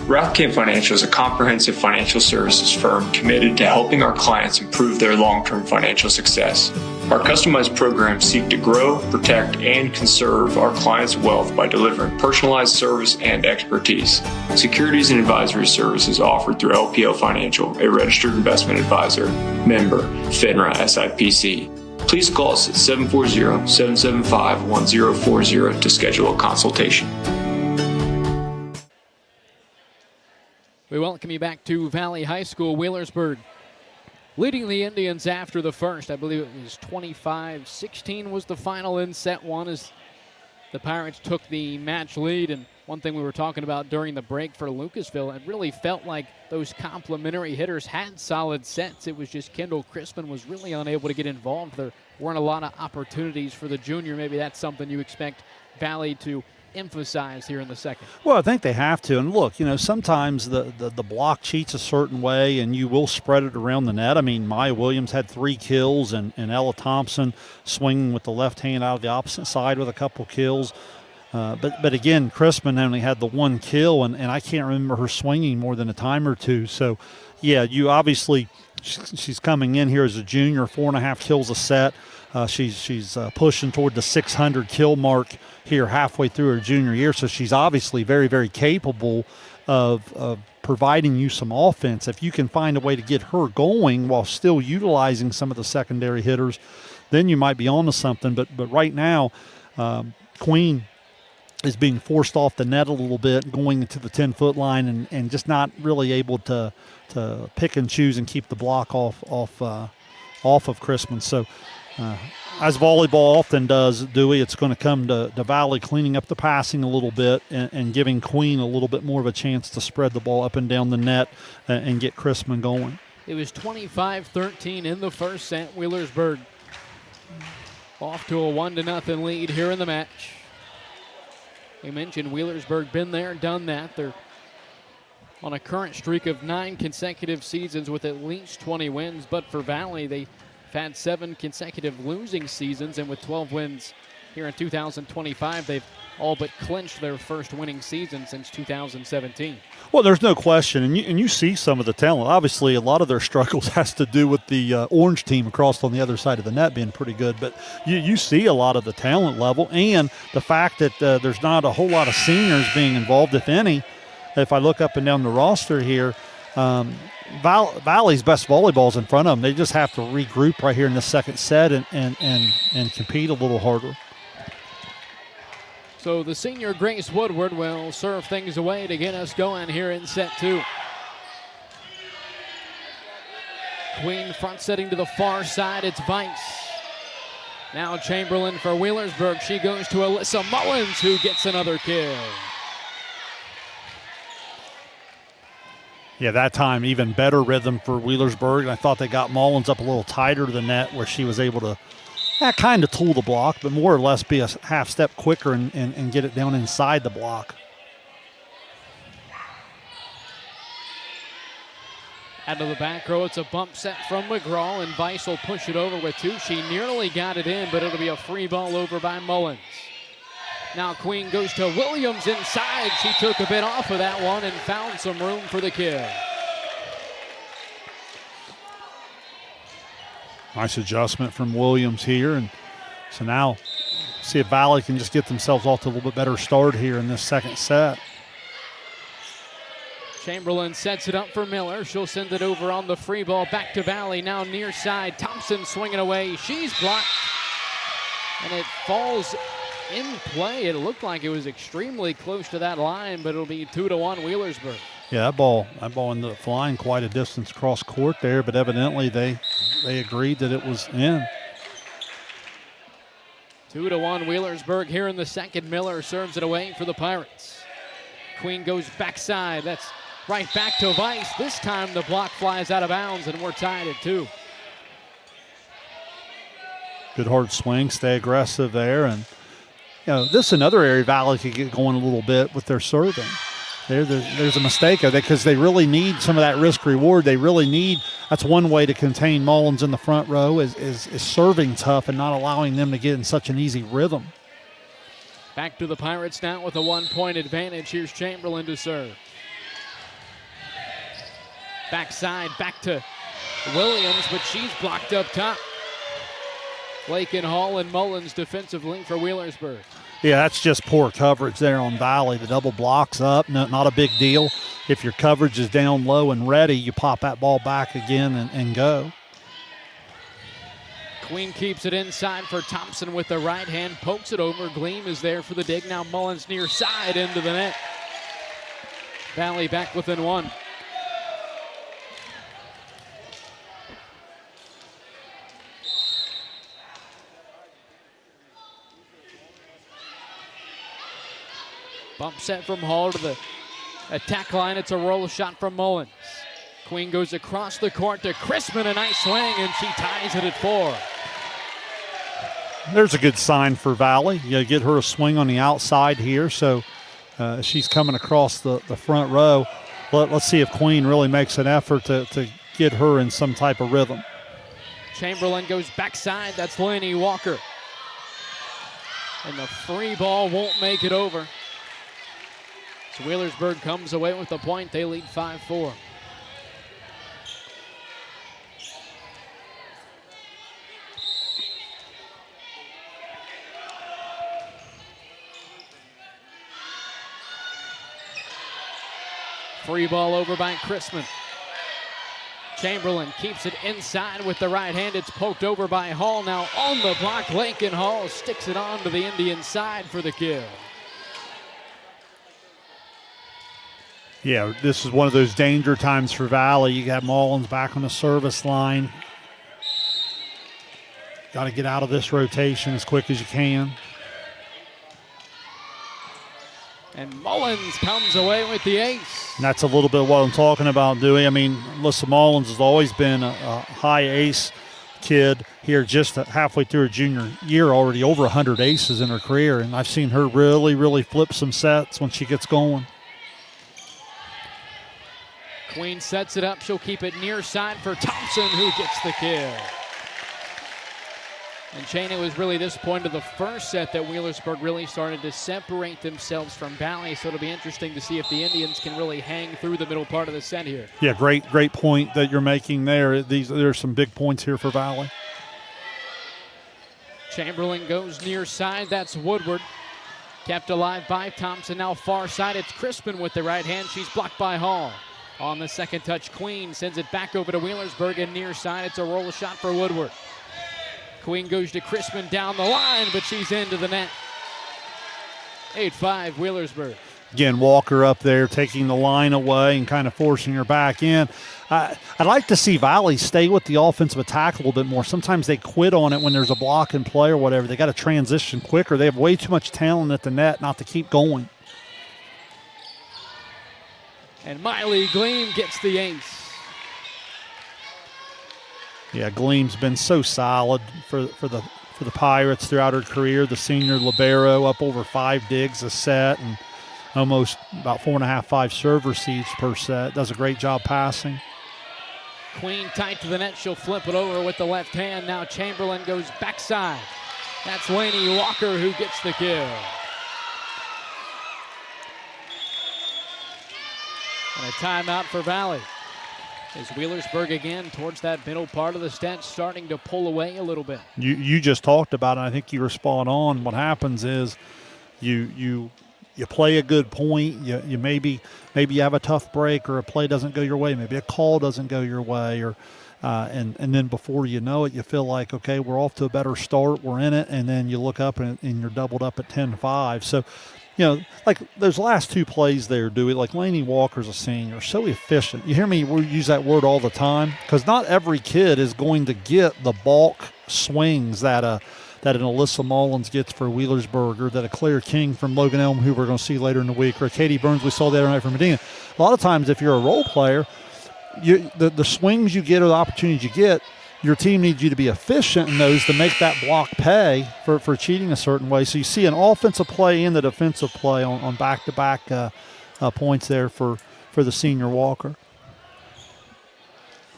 Rothkamp Financial is a comprehensive financial services firm committed to helping our clients improve their long-term financial success. Our customized programs seek to grow, protect, and conserve our clients' wealth by delivering personalized service and expertise. Securities and advisory services offered through LPL Financial, a registered investment advisor, member, FINRA SIPC. Please call us at 740-775-1040 to schedule a consultation. We welcome you back to Valley High School. Wheelersburg leading the Indians after the first. I believe it was 25-16 was the final in set one as the Pirates took the match lead. And one thing we were talking about during the break for Lucasville, it really felt like those complimentary hitters had solid sets. It was just Kendall Crispin was really unable to get involved. There weren't a lot of opportunities for the junior. Maybe that's something you expect Valley to emphasize here in the second. Well, I think they have to. And look, sometimes the block cheats a certain way and you will spread it around the net. I mean, Maya Williams had 3 kills and Ella Thompson swinging with the left hand out of the opposite side with a couple kills. But again, Crispin only had the 1 kill and I can't remember her swinging more than a time or two. So, yeah, you obviously, she's coming in here as a junior, 4.5 kills a set. She's pushing toward the 600 kill mark here halfway through her junior year, so she's obviously very, very capable of providing you some offense. If you can find a way to get her going while still utilizing some of the secondary hitters, then you might be on to something. But right now, Queen is being forced off the net a little bit, going into the 10-foot line and just not really able to pick and choose and keep the block off of Crispin. So as volleyball often does, Dewey, it's going to come to Valley cleaning up the passing a little bit and giving Queen a little bit more of a chance to spread the ball up and down the net and get Chrisman going. It was 25-13 in the first set. Wheelersburg off to a 1-0 lead here in the match. We mentioned Wheelersburg been there, done that. They're on a current streak of 9 consecutive seasons with at least 20 wins, but for Valley, they've had 7 consecutive losing seasons, and with 12 wins here in 2025, they've all but clinched their first winning season since 2017. Well, there's no question, and you see some of the talent. Obviously, a lot of their struggles has to do with the orange team across on the other side of the net being pretty good, but you see a lot of the talent level and the fact that there's not a whole lot of seniors being involved, if any. If I look up and down the roster here, Valley's best volleyball's in front of them. They just have to regroup right here in the second set and compete a little harder. So the senior Grace Woodward will serve things away to get us going here in set 2. Queen front setting to the far side. It's Weiss. Now Chamberlain for Wheelersburg. She goes to Alyssa Mullins, who gets another kill. Yeah, that time even better rhythm for Wheelersburg. I thought they got Mullins up a little tighter than that, where she was able to kind of tool the block, but more or less be a half step quicker and get it down inside the block. Out of the back row, it's a bump set from McGraw, and Weiss will push it over with 2. She nearly got it in, but it'll be a free ball over by Mullins. Now Queen goes to Williams inside. She took a bit off of that one and found some room for the kill. Nice adjustment from Williams here. And so now see if Valley can just get themselves off to a little bit better start here in this second set. Chamberlain sets it up for Miller. She'll send it over on the free ball back to Valley. Now near side. Thompson swinging away. She's blocked. And it falls in play. It looked like it was extremely close to that line, but it'll be 2-1 Wheelersburg. Yeah, that ball ended up flying quite a distance cross court there, but evidently they agreed that it was in. 2-1 Wheelersburg here in the second. Miller serves it away for the Pirates. Queen goes backside. That's right back to Weiss. This time the block flies out of bounds, and we're tied at 2. Good hard swing, stay aggressive there, and this is another area Valley could get going a little bit with their serving. There's a mistake of it because they really need some of that risk reward. They really need, that's one way to contain Mullins in the front row is serving tough and not allowing them to get in such an easy rhythm. Back to the Pirates now with a 1-point advantage. Here's Chamberlain to serve. Backside, back to Williams, but she's blocked up top. Lakin Hall and Mullins defensively for Wheelersburg. Yeah, that's just poor coverage there on Valley. The double block's up, not a big deal. If your coverage is down low and ready, you pop that ball back again and go. Queen keeps it inside for Thompson with the right hand, pokes it over. Gleam is there for the dig. Now Mullins near side into the net. Valley back within 1. Bump set from Hall to the attack line. It's a roll shot from Mullins. Queen goes across the court to Chrisman, a nice swing, and she ties it at 4. There's a good sign for Valley. You get her a swing on the outside here, so she's coming across the front row. Let's see if Queen really makes an effort to get her in some type of rhythm. Chamberlain goes backside. That's Laney Walker. And the free ball won't make it over. So Wheelersburg comes away with the point. They lead 5-4. Free ball over by Chrisman. Chamberlain keeps it inside with the right hand. It's poked over by Hall. Now on the block, Lakin Hall sticks it on to the Indian side for the kill. Yeah, this is one of those danger times for Valley. You got Mullins back on the service line. Got to get out of this rotation as quick as you can. And Mullins comes away with the ace. And that's a little bit what I'm talking about, Dewey. I mean, Alyssa Mullins has always been a high ace kid here, just halfway through her junior year, already over 100 aces in her career. And I've seen her really, really flip some sets when she gets going. Queen sets it up. She'll keep it near side for Thompson, who gets the kill. And Shane, it was really this point of the first set that Wheelersburg really started to separate themselves from Valley, so it'll be interesting to see if the Indians can really hang through the middle part of the set here. Yeah, great point that you're making there. There's some big points here for Valley. Chamberlain goes near side. That's Woodward. Kept alive by Thompson. Now far side, it's Crispin with the right hand. She's blocked by Hall. On the second touch, Queen sends it back over to Wheelersburg, and near side, it's a roll shot for Woodward. Queen goes to Crispin down the line, but she's into the net. 8-5 Wheelersburg. Again, Walker up there taking the line away and kind of forcing her back in. I'd like to see Valley stay with the offensive attack a little bit more. Sometimes they quit on it when there's a block in play or whatever. They got to transition quicker. They have way too much talent at the net not to keep going. And Miley Gleam gets the ace. Yeah, Gleam's been so solid for the Pirates throughout her career. The senior libero, up over 5 digs a set and almost about 4.5, 5 serve receives per set. Does a great job passing. Queen tight to the net. She'll flip it over with the left hand. Now Chamberlain goes backside. That's Lainey Walker who gets the kill. And a timeout for Valley. As Wheelersburg again towards that middle part of the set, starting to pull away a little bit. You just talked about it. I think you were spot on. What happens is you play a good point. You maybe you have a tough break, or a play doesn't go your way. Maybe a call doesn't go your way, or and then before you know it, you feel like, okay, we're off to a better start. We're in it, and then you look up and you're doubled up at 10-5. So, you know, like those last 2 plays there, Dewey, like Lainey Walker's a senior, so efficient. You hear me use that word all the time, because not every kid is going to get the bulk swings that an Alyssa Mullins gets for Wheelersburg, or that a Claire King from Logan Elm, who we're going to see later in the week, or Katie Burns we saw the other night from Medina. A lot of times if you're a role player, the swings you get or the opportunities you get, your team needs you to be efficient in those to make that block pay for cheating a certain way. So you see an offensive play in the defensive play on back-to-back points there for the senior Walker.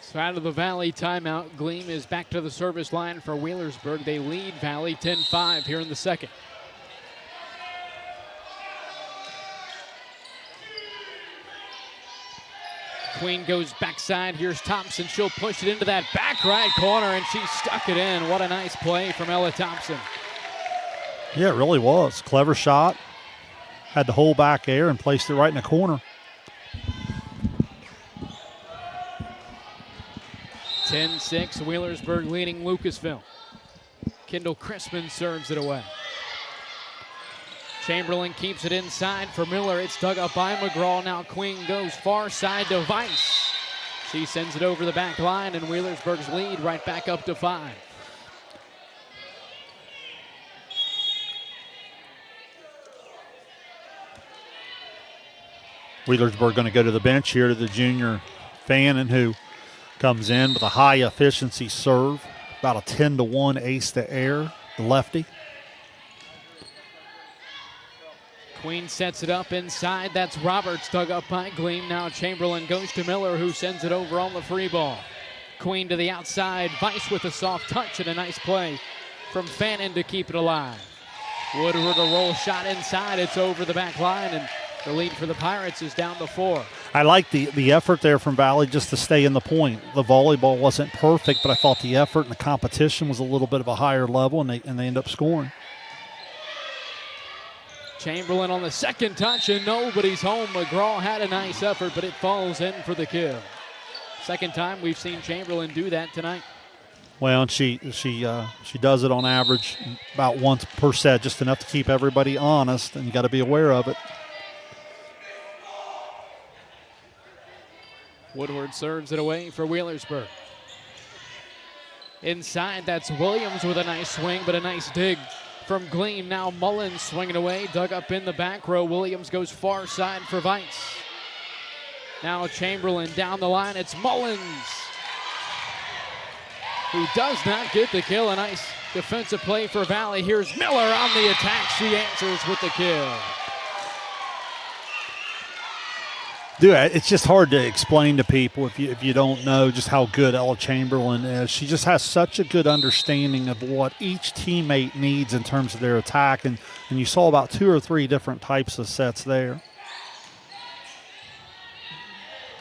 So out of the Valley timeout, Gleam is back to the service line for Wheelersburg. They lead Valley 10-5 here in the second. Queen goes backside. Here's Thompson. She'll push it into that back right corner, and she stuck it in. What a nice play from Ella Thompson. Yeah, it really was. Clever shot. Had the whole back air and placed it right in the corner. 10-6, Wheelersburg leading Lucasville. Kendall Crispin serves it away. Chamberlain keeps it inside for Miller. It's dug up by McGraw. Now Queen goes far side to Weiss. She sends it over the back line, and Wheelersburg's lead right back up to 5. Wheelersburg going to go to the bench here to the junior Fannin, who comes in with a high efficiency serve, about a 10-1 ace to air, the lefty. Queen sets it up inside. That's Roberts, dug up by Gleam. Now Chamberlain goes to Miller, who sends it over on the free ball. Queen to the outside. Weiss with a soft touch and a nice play from Fannin to keep it alive. Woodward, a roll shot inside. It's over the back line, and the lead for the Pirates is down to 4. I like the effort there from Valley just to stay in the point. The volleyball wasn't perfect, but I thought the effort and the competition was a little bit of a higher level, and they end up scoring. Chamberlain on the second touch, and nobody's home. McGraw had a nice effort, but it falls in for the kill. Second time we've seen Chamberlain do that tonight. Well, and she does it on average about once per set, just enough to keep everybody honest, and you got to be aware of it. Woodward serves it away for Wheelersburg. Inside, that's Williams with a nice swing, but a nice dig from Gleam. Now Mullins swinging away, dug up in the back row. Williams goes far side for Vice. Now Chamberlain down the line. It's Mullins, who does not get the kill. A nice defensive play for Valley. Here's Miller on the attack. She answers with the kill. Dude, it's just hard to explain to people if you don't know just how good Ella Chamberlain is. She just has such a good understanding of what each teammate needs in terms of their attack, and you saw about 2 or 3 different types of sets there.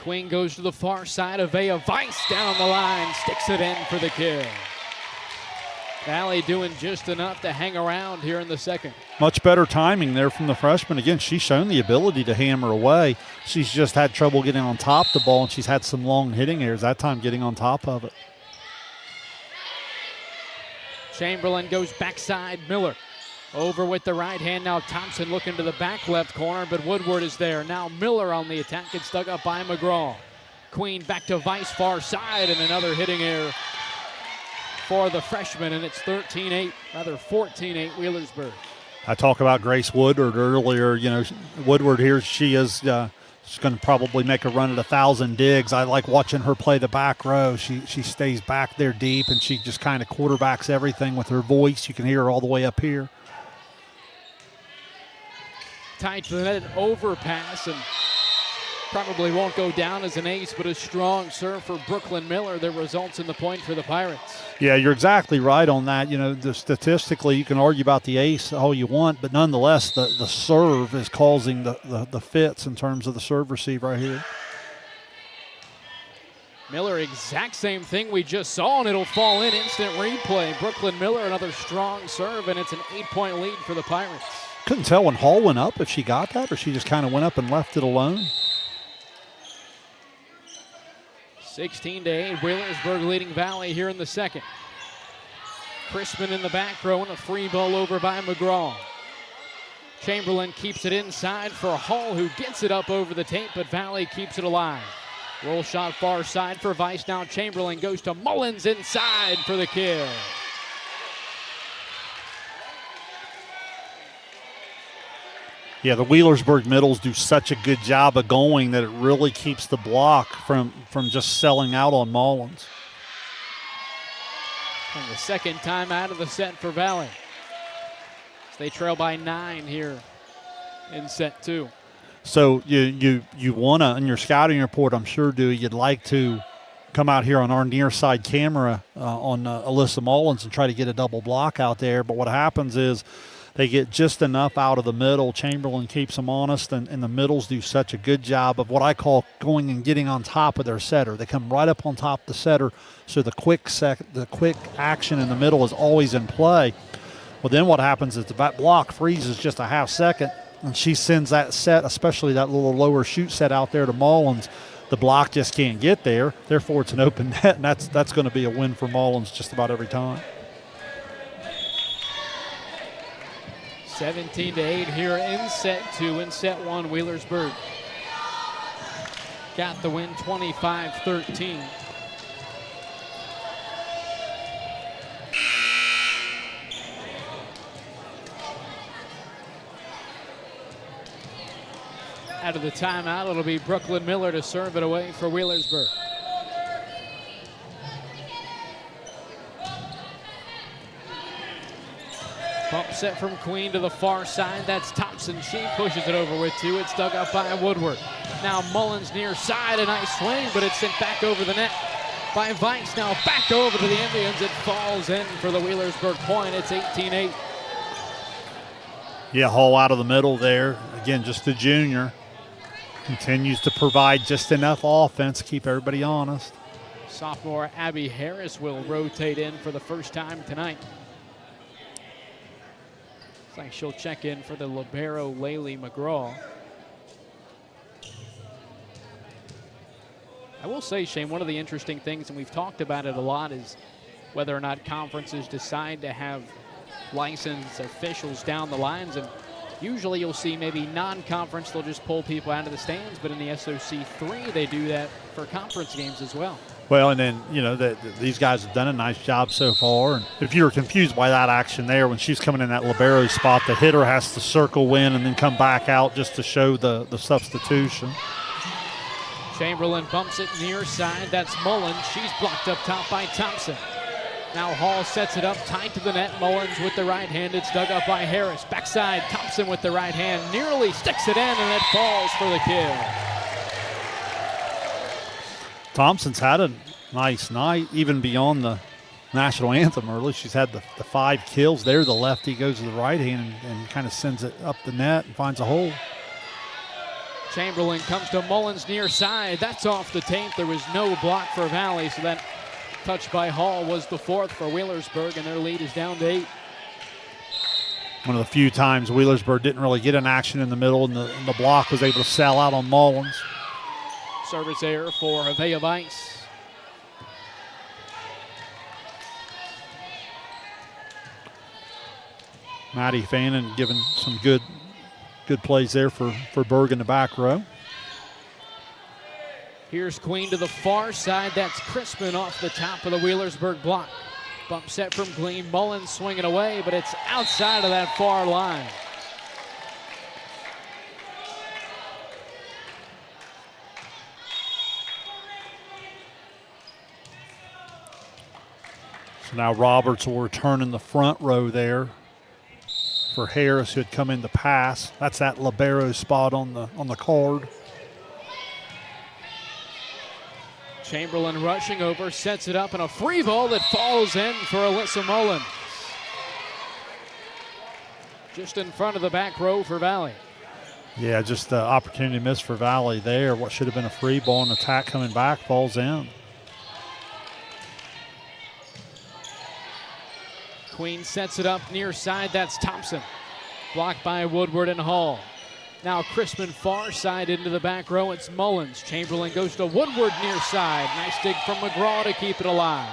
Queen goes to the far side. Avea Vice down the line, sticks it in for the kill. Valley doing just enough to hang around here in the second. Much better timing there from the freshman. Again, she's shown the ability to hammer away. She's just had trouble getting on top of the ball, and she's had some long hitting errors, that time getting on top of it. Chamberlain goes backside. Miller over with the right hand. Now Thompson looking to the back left corner, but Woodward is there. Now Miller on the attack. Gets dug up by McGraw. Queen back to Vice far side, and another hitting error for the freshman, and it's 14-8 Wheelersburg. I talked about Grace Woodward earlier. You know, Woodward here, she is she's going to probably make a run at 1,000 digs. I like watching her play the back row. She stays back there deep, and she just kind of quarterbacks everything with her voice. You can hear her all the way up here. Tied to the net, an overpass, and probably won't go down as an ace, but a strong serve for Brooklyn Miller that results in the point for the Pirates. Yeah, you're exactly right on that. You know, statistically, you can argue about the ace all you want, but nonetheless, the serve is causing the fits in terms of the serve receive right here. Miller, exact same thing we just saw, and it'll fall in. Instant replay. Brooklyn Miller, another strong serve, and it's an 8-point lead for the Pirates. Couldn't tell when Hall went up if she got that or she just kind of went up and left it alone. 16-8, Wheelersburg leading Valley here in the second. Crispin in the back row and a free ball over by McGraw. Chamberlain keeps it inside for Hall, who gets it up over the tape, but Valley keeps it alive. Roll shot far side for Vice. Now Chamberlain goes to Mullins inside for the kill. Yeah, the Wheelersburg middles do such a good job of going that it really keeps the block from just selling out on Mullins. And the second time out of the set for Valley. They trail by 9 here in set 2. So you want to, in your scouting report, I'm sure, you'd like to come out here on our near side camera on Alyssa Mullins and try to get a double block out there. But what happens is they get just enough out of the middle. Chamberlain keeps them honest, and the middles do such a good job of what I call going and getting on top of their setter. They come right up on top of the setter, so the quick action in the middle is always in play. Well, then what happens is that block freezes just a half second, and she sends that set, especially that little lower shoot set out there to Mullins. The block just can't get there. Therefore, it's an open net, and that's going to be a win for Mullins just about every time. 17-8 here in set 2. In set 1, Wheelersburg got the win 25-13. Out of the timeout, it'll be Brooklyn Miller to serve it away for Wheelersburg. Bump set from Queen to the far side. That's Thompson. She pushes it over with 2. It's dug up by Woodward. Now Mullins near side. A nice swing, but it's sent back over the net by Vice. Now back over to the Indians. It falls in for the Wheelersburg point. It's 18-8. Yeah, Hall out of the middle there. Again, just a junior. Continues to provide just enough offense to keep everybody honest. Sophomore Abby Harris will rotate in for the first time tonight. Looks like she'll check in for the libero Laylee McGraw. I will say, Shane, one of the interesting things, and we've talked about it a lot, is whether or not conferences decide to have licensed officials down the lines. And usually you'll see maybe non-conference, they'll just pull people out of the stands, but in the SOC III, they do that for conference games as well. Well, and then, these guys have done a nice job so far. And if you were confused by that action there, when she's coming in that libero spot, the hitter has to circle in and then come back out just to show the substitution. Chamberlain bumps it near side. That's Mullins. She's blocked up top by Thompson. Now Hall sets it up tight to the net. Mullins with the right hand. It's dug up by Harris. Backside, Thompson with the right hand. Nearly sticks it in, and it falls for the kill. Thompson's had a nice night, even beyond the national anthem early. She's had the 5 kills there. The lefty goes to the right hand and kind of sends it up the net and finds a hole. Chamberlain comes to Mullins near side. That's off the tape. There was no block for Valley, so that touch by Hall was the 4th for Wheelersburg, and their lead is down to 8. One of the few times Wheelersburg didn't really get an action in the middle, and the block was able to sell out on Mullins. Service error for Havea Weiss. Maddie Fannin giving some good plays there for Berg in the back row. Here's Queen to the far side. That's Crispin off the top of the Wheelersburg block. Bump set from Gleam. Mullins swinging away, but it's outside of that far line. So now Roberts will return in the front row there for Harris, who had come in to pass. That's that libero spot on the card. Chamberlain rushing over, sets it up, and a free ball that falls in for Alyssa Mullins. Just in front of the back row for Valley. Yeah, just the opportunity missed for Valley there. What should have been a free ball, and attack coming back falls in. Queen sets it up near side. That's Thompson. Blocked by Woodward and Hall. Now Crispin far side into the back row. It's Mullins. Chamberlain goes to Woodward near side. Nice dig from McGraw to keep it alive.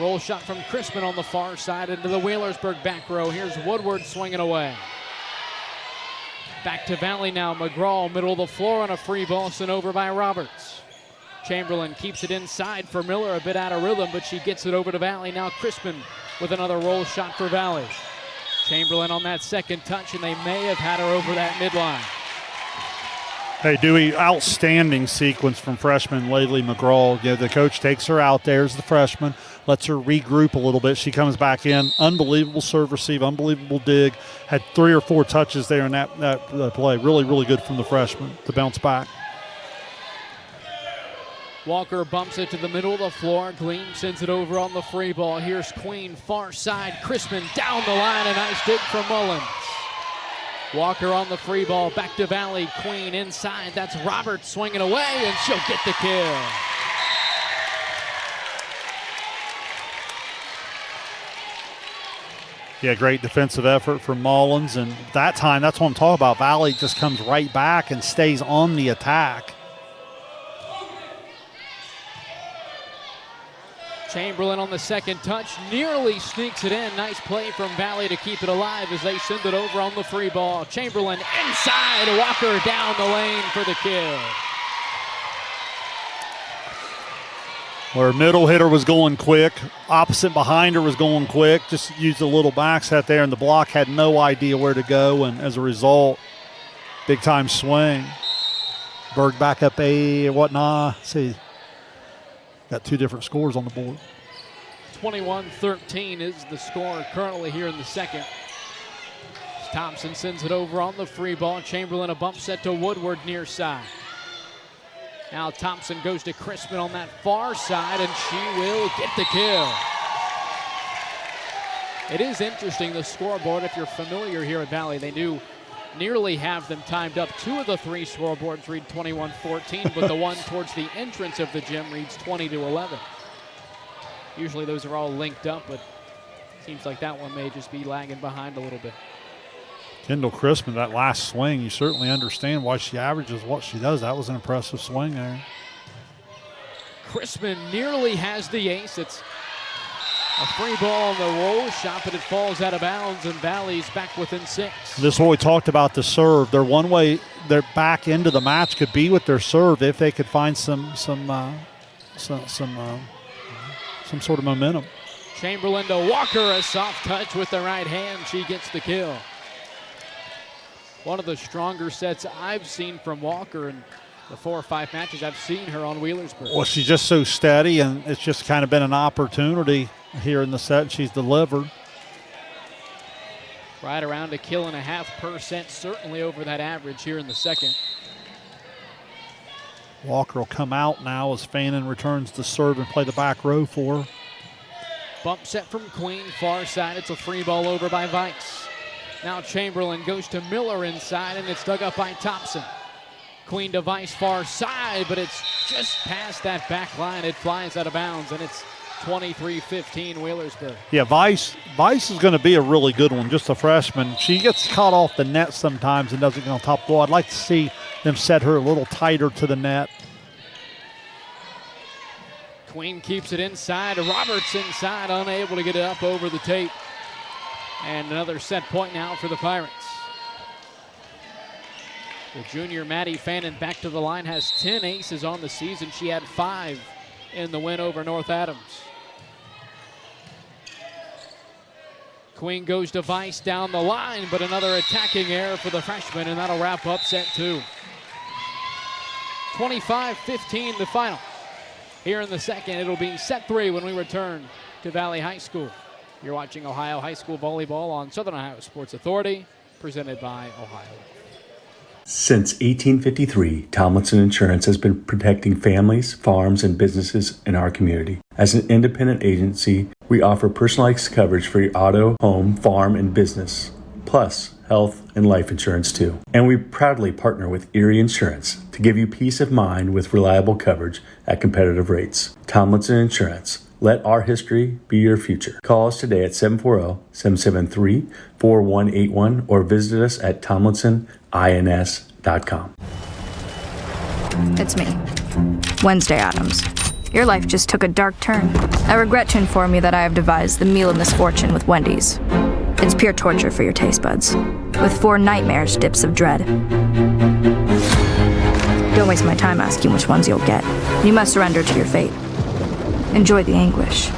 Roll shot from Crispin on the far side into the Wheelersburg back row. Here's Woodward swinging away. Back to Valley now. McGraw middle of the floor on a free ball sent over by Roberts. Chamberlain keeps it inside for Miller, a bit out of rhythm, but she gets it over to Valley. Now Crispin with another roll shot for Valley. Chamberlain on that second touch, and they may have had her over that midline. Hey, Dewey, outstanding sequence from freshman Laylee McGraw. Yeah, the coach takes her out there as the freshman, lets her regroup a little bit. She comes back in. Unbelievable serve receive, unbelievable dig. Had 3 or 4 touches there in that play. Really, really good from the freshman to bounce back. Walker bumps it to the middle of the floor. Gleam sends it over on the free ball. Here's Queen, far side. Crispin down the line. A nice dig from Mullins. Walker on the free ball. Back to Valley. Queen inside. That's Roberts swinging away, and she'll get the kill. Yeah, great defensive effort from Mullins. And that time, that's what I'm talking about. Valley just comes right back and stays on the attack. Chamberlain on the second touch, nearly sneaks it in. Nice play from Valley to keep it alive as they send it over on the free ball. Chamberlain inside, Walker down the lane for the kill. Where middle hitter was going quick, opposite behind her was going quick, just used a little back set there, and the block had no idea where to go, and as a result, big time swing. Berg back up whatnot. See. Got 2 different scores on the board. 21-13 is the score currently here in the second. Thompson sends it over on the free ball. Chamberlain a bump set to Woodward near side. Now Thompson goes to Crispin on that far side, and she will get the kill. It is interesting, the scoreboard, if you're familiar here at Valley, they do nearly have them timed up. 2 of the 3 scoreboards read 21-14, but the one towards the entrance of the gym reads 20-11. Usually those are all linked up, but it seems like that one may just be lagging behind a little bit. Kendall Crispin, that last swing, you certainly understand why she averages what she does. That was an impressive swing there. Crispin nearly has the ace. It's a free ball on the roll shot, but it falls out of bounds, and Valley's back within 6. This is what we talked about, the serve. They're one way their back into the match could be with their serve if they could find some some sort of momentum. Chamberlain to Walker, a soft touch with the right hand. She gets the kill. One of the stronger sets I've seen from Walker in the 4 or 5 matches I've seen her on Wheelersburg. Well, she's just so steady, and it's just kind of been an opportunity here in the set. She's delivered. Right around a kill and a half per set, certainly over that average here in the second. Walker will come out now as Fannin returns to serve and play the back row for her. Bump set from Queen, far side. It's a free ball over by Weiss. Now Chamberlain goes to Miller inside, and it's dug up by Thompson. Queen to Weiss, far side, but it's just past that back line. It flies out of bounds, and it's 23-15 Wheelersburg. Yeah, Weiss is going to be a really good one, just a freshman. She gets caught off the net sometimes and doesn't get on top ball. I'd like to see them set her a little tighter to the net. Queen keeps it inside. Roberts inside, unable to get it up over the tape. And another set point now for the Pirates. The junior Maddie Fannin back to the line, has 10 aces on the season. She had 5 in the win over North Adams. Queen goes to Weiss down the line, but another attacking error for the freshman, and that'll wrap up set 2. 25-15 the final. Here in the second, it'll be set 3 when we return to Valley High School. You're watching Ohio High School Volleyball on Southern Ohio Sports Authority, presented by Ohio. Since 1853, Tomlinson Insurance has been protecting families, farms, and businesses in our community. As an independent agency, we offer personalized coverage for your auto, home, farm, and business, plus health and life insurance too. And we proudly partner with Erie Insurance to give you peace of mind with reliable coverage at competitive rates. Tomlinson Insurance. Let our history be your future. Call us today at 740-773-4181 or visit us at tomlinsonins.com. It's me, Wednesday Addams. Your life just took a dark turn. I regret to inform you that I have devised the meal of misfortune with Wendy's. It's pure torture for your taste buds, with 4 nightmares dips of dread. Don't waste my time asking which ones you'll get. You must surrender to your fate. Enjoy the anguish.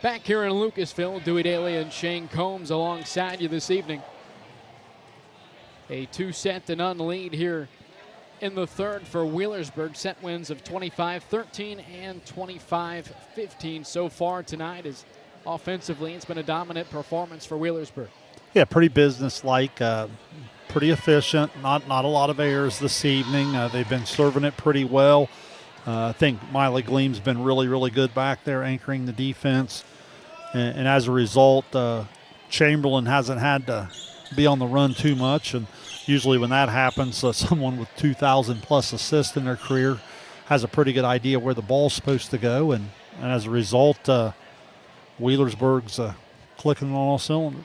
Back here in Lucasville, Dewey Daly and Shane Combs alongside you this evening. A 2-0 lead here in the third for Wheelersburg. Set wins of 25-13 and 25-15 so far tonight. As offensively, it's been a dominant performance for Wheelersburg. Yeah, pretty businesslike, pretty efficient. Not a lot of errors this evening. They've been serving it pretty well. I think Miley Gleam's been really, really good back there anchoring the defense. And as a result, Chamberlain hasn't had to be on the run too much. And usually when that happens, someone with 2,000-plus assists in their career has a pretty good idea where the ball's supposed to go. And as a result, Wheelersburg's clicking on all cylinders.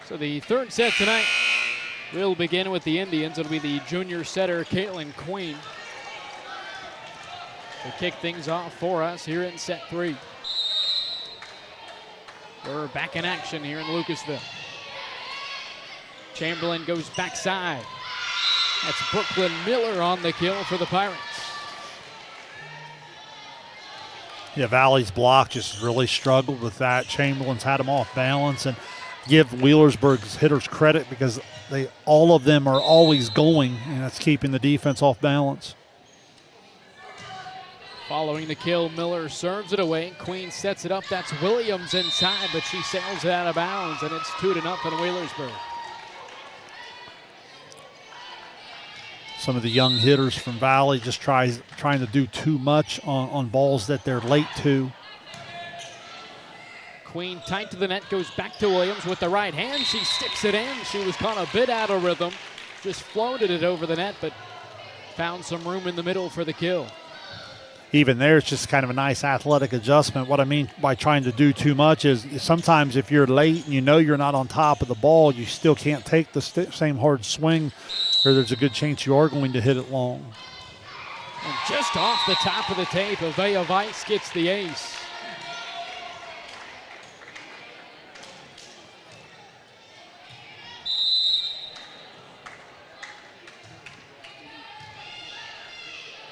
So the third set tonight will begin with the Indians. It'll be the junior setter, Caitlin Queen, to kick things off for us here in set 3. We're back in action here in Lucasville. Chamberlain goes backside. That's Brooklyn Miller on the kill for the Pirates. Yeah, Valley's block just really struggled with that. Chamberlain's had them off balance, and give Wheelersburg's hitters credit because all of them are always going, and that's keeping the defense off balance. Following the kill, Miller serves it away. Queen sets it up. That's Williams inside, but she sails it out of bounds, and it's 2-0 Wheelersburg. Some of the young hitters from Valley just trying to do too much on balls that they're late to. Queen tight to the net, goes back to Williams with the right hand. She sticks it in. She was caught a bit out of rhythm. Just floated it over the net, but found some room in the middle for the kill. even there, it's just kind of a nice athletic adjustment. What I mean by trying to do too much is sometimes if you're late and you know you're not on top of the ball, you still can't take the same hard swing, or there's a good chance you are going to hit it long. And just off the top of the tape, Avea Weiss gets the ace.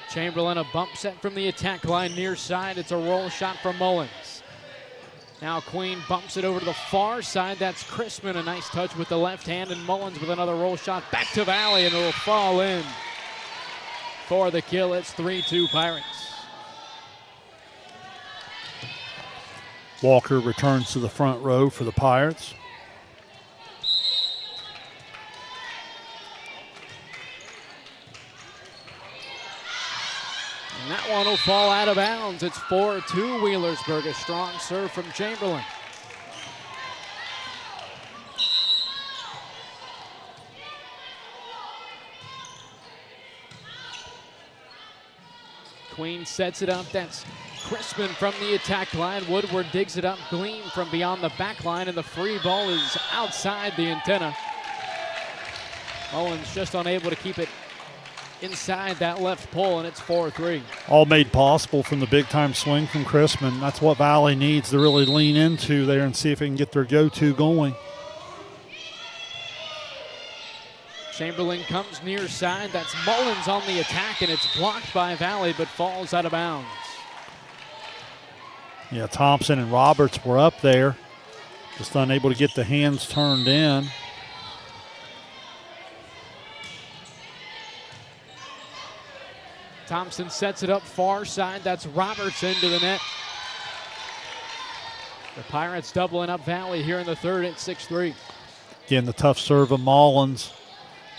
Chamberlain, a bump set from the attack line near side. It's a roll shot from Mullins. Now Queen bumps it over to the far side. That's Crispin, a nice touch with the left hand, and Mullins with another roll shot back to Valley, and it'll fall in. For the kill, it's 3-2 Pirates. Walker returns to the front row for the Pirates. And that one will fall out of bounds. It's 4-2 Wheelersburg. A strong serve from Chamberlain. Queen sets it up. That's Crispin from the attack line. Woodward digs it up. Gleam from beyond the back line, and the free ball is outside the antenna. Mullins just unable to keep it inside that left pole, and it's 4-3. All made possible from the big-time swing from Crispin. That's what Valley needs to really lean into there and see if they can get their go-to going. Chamberlain comes near side. That's Mullins on the attack, and it's blocked by Valley, but falls out of bounds. Yeah, Thompson and Roberts were up there, just unable to get the hands turned in. Thompson sets it up far side. That's Roberts into the net. The Pirates doubling up Valley here in the third at 6-3. Again, the tough serve of Mullins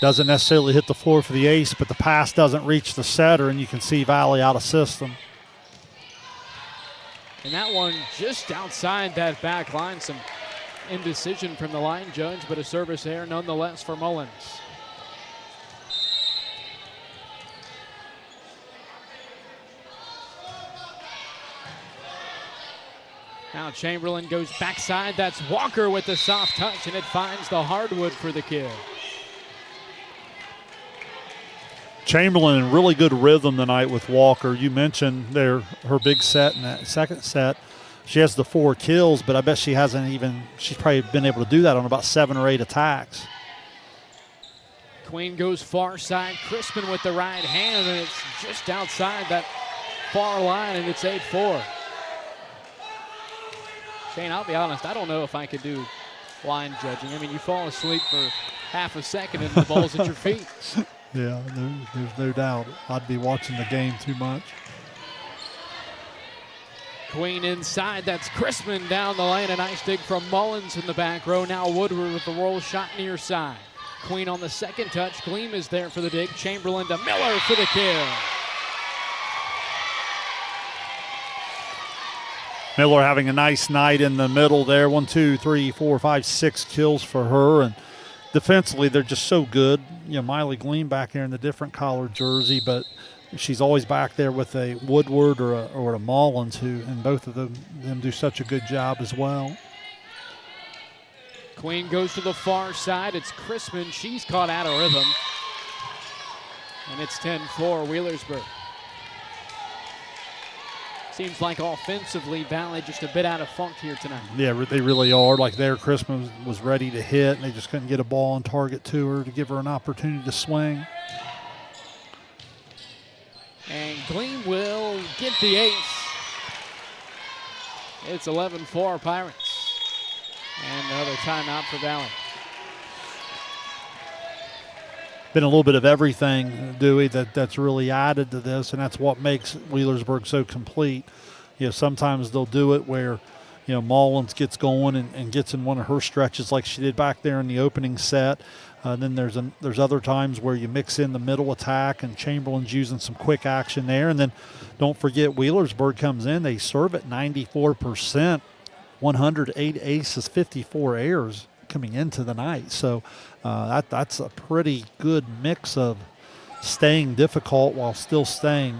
doesn't necessarily hit the floor for the ace, but the pass doesn't reach the setter, and you can see Valley out of system. And that one just outside that back line. Some indecision from the line judge, but a service error nonetheless for Mullins. Now Chamberlain goes backside. That's Walker with the soft touch, and it finds the hardwood for the kill. Chamberlain in really good rhythm tonight with Walker. You mentioned her big set in that second set. She has the 4 kills, but I bet she's probably been able to do that on about 7 or 8 attacks. Queen goes far side. Crispin with the right hand, and it's just outside that far line, and it's 8-4. Shane, I'll be honest, I don't know if I could do line judging. I mean, you fall asleep for half a second and the ball's at your feet. Yeah, there's no doubt. I'd be watching the game too much. Queen inside. That's Crispin down the lane. A nice dig from Mullins in the back row. Now Woodward with the roll shot near side. Queen on the second touch. Gleam is there for the dig. Chamberlain to Miller for the kill. Miller having a nice night in the middle there. 1, 2, 3, 4, 5, 6 kills for her. And defensively, they're just so good. You know, Miley Gleam back here in the different collared jersey, but she's always back there with a Woodward or a Mullins, and both of them do such a good job as well. Queen goes to the far side. It's Crispin. She's caught out of rhythm. And it's 10-4 Wheelersburg. Seems like offensively, Valley just a bit out of funk here tonight. Yeah, they really are. Like there, Crispin was ready to hit, and they just couldn't get a ball on target to her to give her an opportunity to swing. And Gleam will get the ace. It's 11-4 Pirates. And another timeout for Valley. Been a little bit of everything, Dewey, that's really added to this, and that's what makes Wheelersburg so complete. You know, sometimes they'll do it where, you know, Mullins gets going and gets in one of her stretches like she did back there in the opening set. Then there's other times where you mix in the middle attack, and Chamberlain's using some quick action there. And then don't forget, Wheelersburg comes in, they serve at 94%, 108 aces, 54 errors coming into the night. So that's a pretty good mix of staying difficult while still staying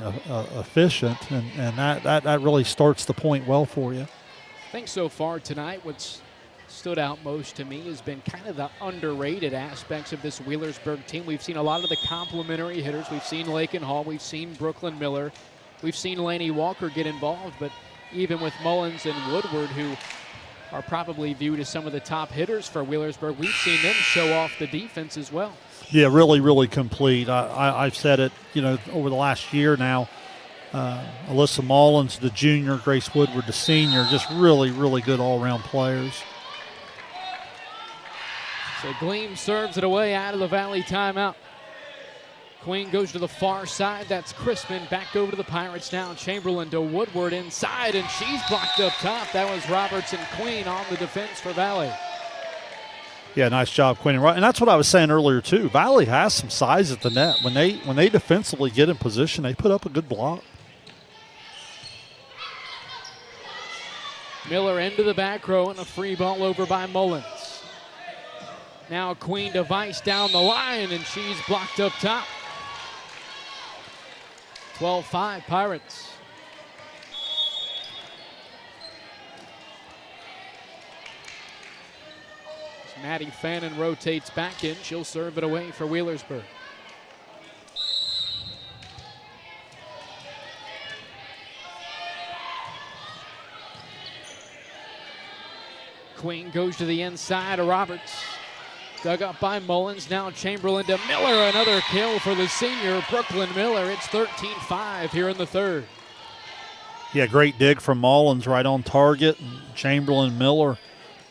efficient, and that really starts the point well for you. I think so far tonight what's stood out most to me has been kind of the underrated aspects of this Wheelersburg team. We've seen a lot of the complementary hitters. We've seen Lakin Hall. We've seen Brooklyn Miller. We've seen Laney Walker get involved, but even with Mullins and Woodward, who are probably viewed as some of the top hitters for Wheelersburg, we've seen them show off the defense as well. Yeah, really, really complete. I've said it, over the last year now. Alyssa Mullins, the junior, Grace Woodward, the senior, just really, really good all-around players. So Gleam serves it away out of the Valley timeout. Queen goes to the far side. That's Crispin back over to the Pirates now. Chamberlain to Woodward inside, and she's blocked up top. That was Roberts and Queen on the defense for Valley. Yeah, nice job, Queen. And that's what I was saying earlier, too. Valley has some size at the net. When they defensively get in position, they put up a good block. Miller into the back row and a free ball over by Mullins. Now Queen to Vice down the line, and she's blocked up top. 12-5 Pirates. As Maddie Fannin rotates back in, she'll serve it away for Wheelersburg. Queen goes to the inside of Roberts. Dug up by Mullins. Now Chamberlain to Miller. Another kill for the senior, Brooklyn Miller. It's 13-5 here in the third. Yeah, great dig from Mullins right on target. And Chamberlain, Miller,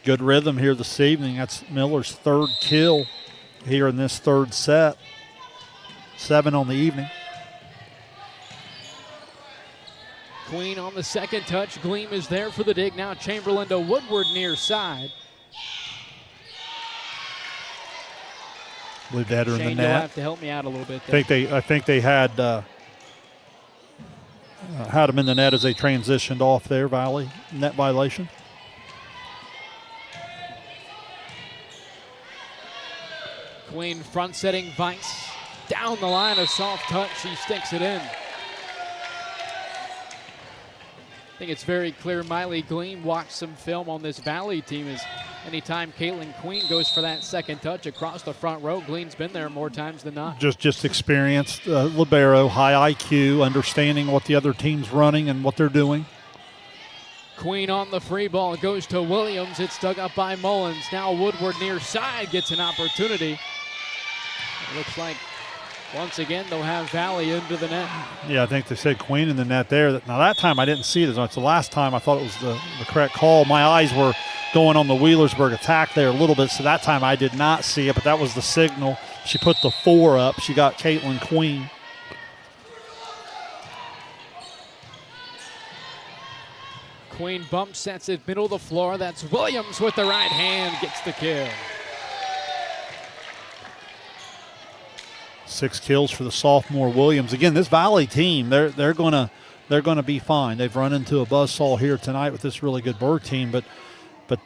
good rhythm here this evening. That's Miller's third kill here in this third set. 7 on the evening. Queen on the second touch. Gleam is there for the dig. Now Chamberlain to Woodward near side. I believe they had her in the Shane, net. you'll have to help me out a little bit there. I think they had them in the net as they transitioned off there. Valley net violation. Queen front setting Vice. Down the line, a soft touch. She sticks it in. I think it's very clear Miley Gleam watched some film on this Valley team, as anytime Caitlin Queen goes for that second touch across the front row, Gleam's been there more times than not. Just experienced libero, high IQ, understanding what the other team's running and what they're doing. Queen on the free ball goes to Williams. It's dug up by Mullins. Now Woodward near side gets an opportunity. It looks like once again they'll have Valley into the net. Yeah, I think they said Queen in the net there. Now that time I didn't see it as much. The last time I thought it was the correct call. My eyes were going on the Wheelersburg attack there a little bit, so that time I did not see it, but that was the signal. She put the 4 up. She got Caitlin Queen. Queen bump sets it middle of the floor. That's Williams with the right hand, gets the kill. 6 kills for the sophomore Williams. Again, this Valley team, they're gonna be fine. They've run into a buzzsaw here tonight with this really good Berg team, but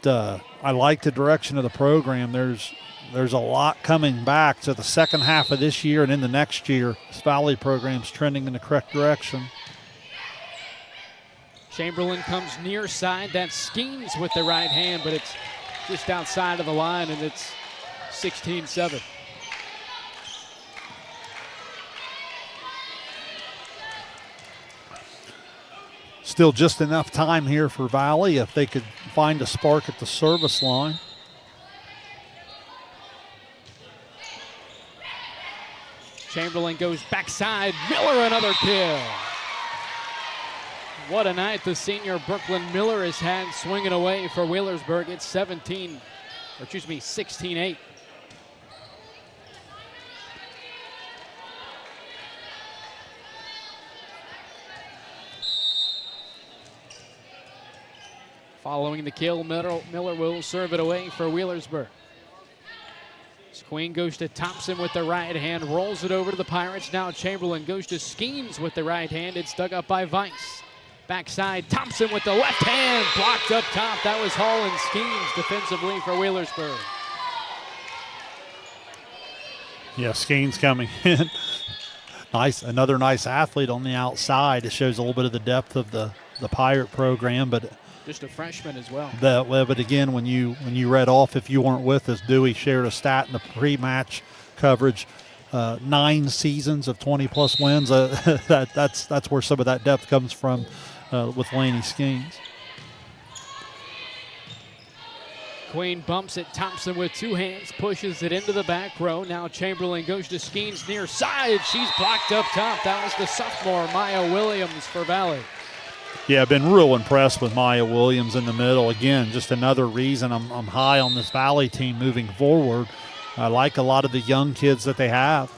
I like the direction of the program. There's a lot coming back to the second half of this year and in the next year. This Valley program's trending in the correct direction. Chamberlain comes near side. That schemes with the right hand, but it's just outside of the line, and it's 16-7. Still just enough time here for Valley if they could find a spark at the service line. Chamberlain goes backside. Miller, another kill. What a night the senior Brooklyn Miller has had swinging away for Wheelersburg. It's 16-8. Following the kill, Miller will serve it away for Wheelersburg. Queen goes to Thompson with the right hand, rolls it over to the Pirates. Now Chamberlain goes to Schemes with the right hand. It's dug up by Vice. Backside, Thompson with the left hand, blocked up top. That was Hall and Schemes defensively for Wheelersburg. Yeah, Schemes coming in. Another nice athlete on the outside. It shows a little bit of the depth of the Pirate program, but just a freshman as well. But again, when you read off, if you weren't with us, Dewey shared a stat in the pre-match coverage. 9 seasons of 20-plus wins. That's where some of that depth comes from with Laney Skeens. Queen bumps it. Thompson with 2 hands, pushes it into the back row. Now Chamberlain goes to Skeens near side. She's blocked up top. That was the sophomore, Maya Williams, for Valley. Yeah, I've been real impressed with Maya Williams in the middle. Again, just another reason I'm high on this Valley team moving forward. I like a lot of the young kids that they have.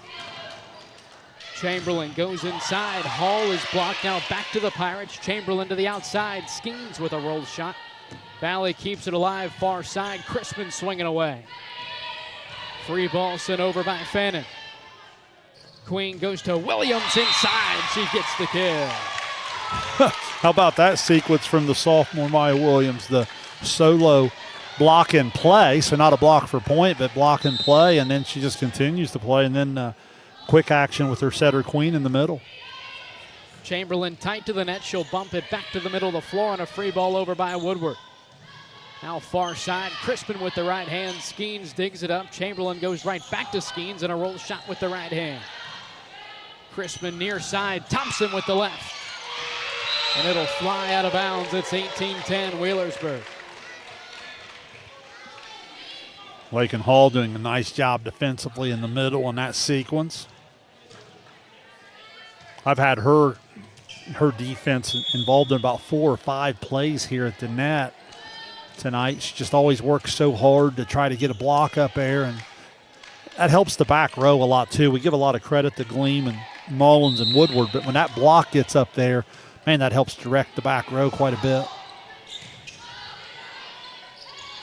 Chamberlain goes inside. Hall is blocked. Now back to the Pirates. Chamberlain to the outside. Skeens with a roll shot. Valley keeps it alive, far side. Crispin swinging away. Free ball sent over by Fannin. Queen goes to Williams inside. She gets the kill. How about that sequence from the sophomore Maya Williams? The solo block and play, so not a block for point, but block and play, and then she just continues to play, and then quick action with her setter Queen in the middle. Chamberlain tight to the net. She'll bump it back to the middle of the floor, and a free ball over by Woodward. Now far side, Crispin with the right hand. Skeens digs it up. Chamberlain goes right back to Skeens, and a roll shot with the right hand. Crispin near side. Thompson with the left. And it'll fly out of bounds. It's 18-10 Wheelersburg. Lakin Hall doing a nice job defensively in the middle in that sequence. I've had her defense involved in about 4 or 5 plays here at the net tonight. She just always works so hard to try to get a block up there, and that helps the back row a lot too. We give a lot of credit to Gleam and Mullins and Woodward, but when that block gets up there, man, that helps direct the back row quite a bit.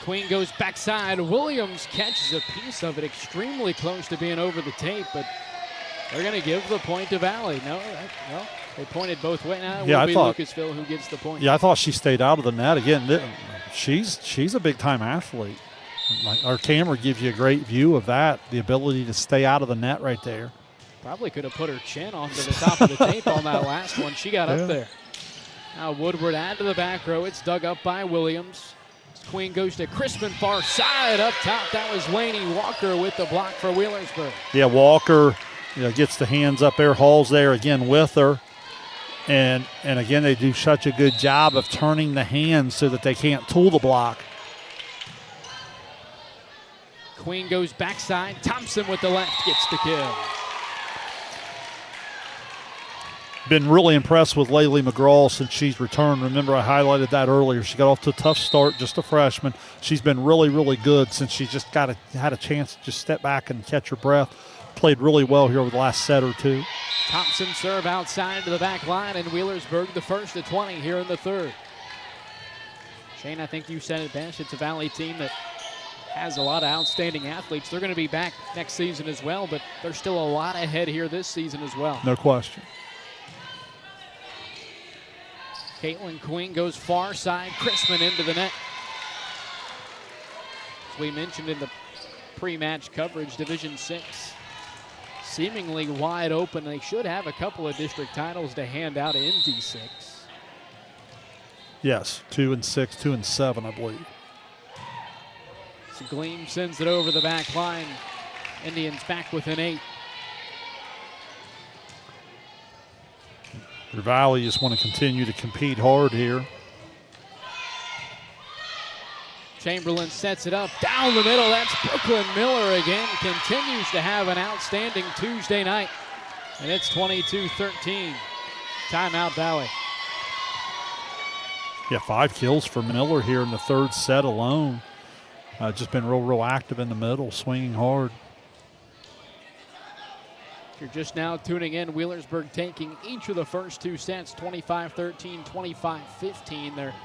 Queen goes backside. Williams catches a piece of it, extremely close to being over the tape, but they're going to give the point to Valley. No, they pointed both ways. Now it will be Lucasville who gets the point. Yeah, I thought she stayed out of the net. Again, she's a big-time athlete. Our camera gives you a great view of that, the ability to stay out of the net right there. Probably could have put her chin onto the top of the tape on that last one. She got up there. Now Woodward add to the back row. It's dug up by Williams. Queen goes to Crispin, far side up top. That was Laney Walker with the block for Wheelersburg. Yeah, Walker gets the hands up there. Hall's there again with her. And again, they do such a good job of turning the hands so that they can't tool the block. Queen goes backside. Thompson with the left gets the kill. Been really impressed with Laylee McGraw since she's returned. Remember, I highlighted that earlier. She got off to a tough start, just a freshman. She's been really, really good since she just had a chance to just step back and catch her breath. Played really well here over the last set or two. Thompson serve outside to the back line, and Wheelersburg the first to 20 here in the third. Shane, I think you said it best. It's a Valley team that has a lot of outstanding athletes. They're going to be back next season as well, but there's still a lot ahead here this season as well. No question. Caitlin Queen goes far side. Crispin into the net. As we mentioned in the pre-match coverage, Division 6 seemingly wide open. They should have a couple of district titles to hand out in D6. Yes, 2 and 6, 2 and 7, I believe. So Gleam sends it over the back line. Indians back with an 8. The Valley just want to continue to compete hard here. Chamberlain sets it up down the middle. That's Brooklyn Miller again. Continues to have an outstanding Tuesday night. And it's 22-13. Timeout Valley. Yeah, 5 kills for Miller here in the third set alone. Just been real active in the middle, swinging hard. If you're just now tuning in, Wheelersburg taking each of the first 2 sets, 25-13, 25-15. They're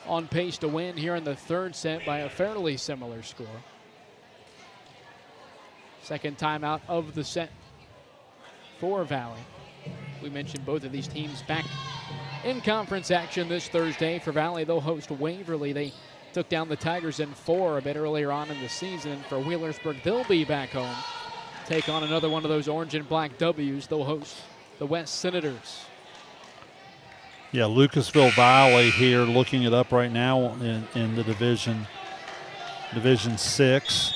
on pace to win here in the third set by a fairly similar score. Second timeout of the set for Valley. We mentioned both of these teams back in conference action this Thursday. For Valley, they'll host Waverly. They took down the Tigers in 4 a bit earlier on in the season. For Wheelersburg, they'll be back home take on another one of those orange and black W's. They'll host the West Senators. Yeah, Lucasville Valley here, looking it up right now in the Division 6.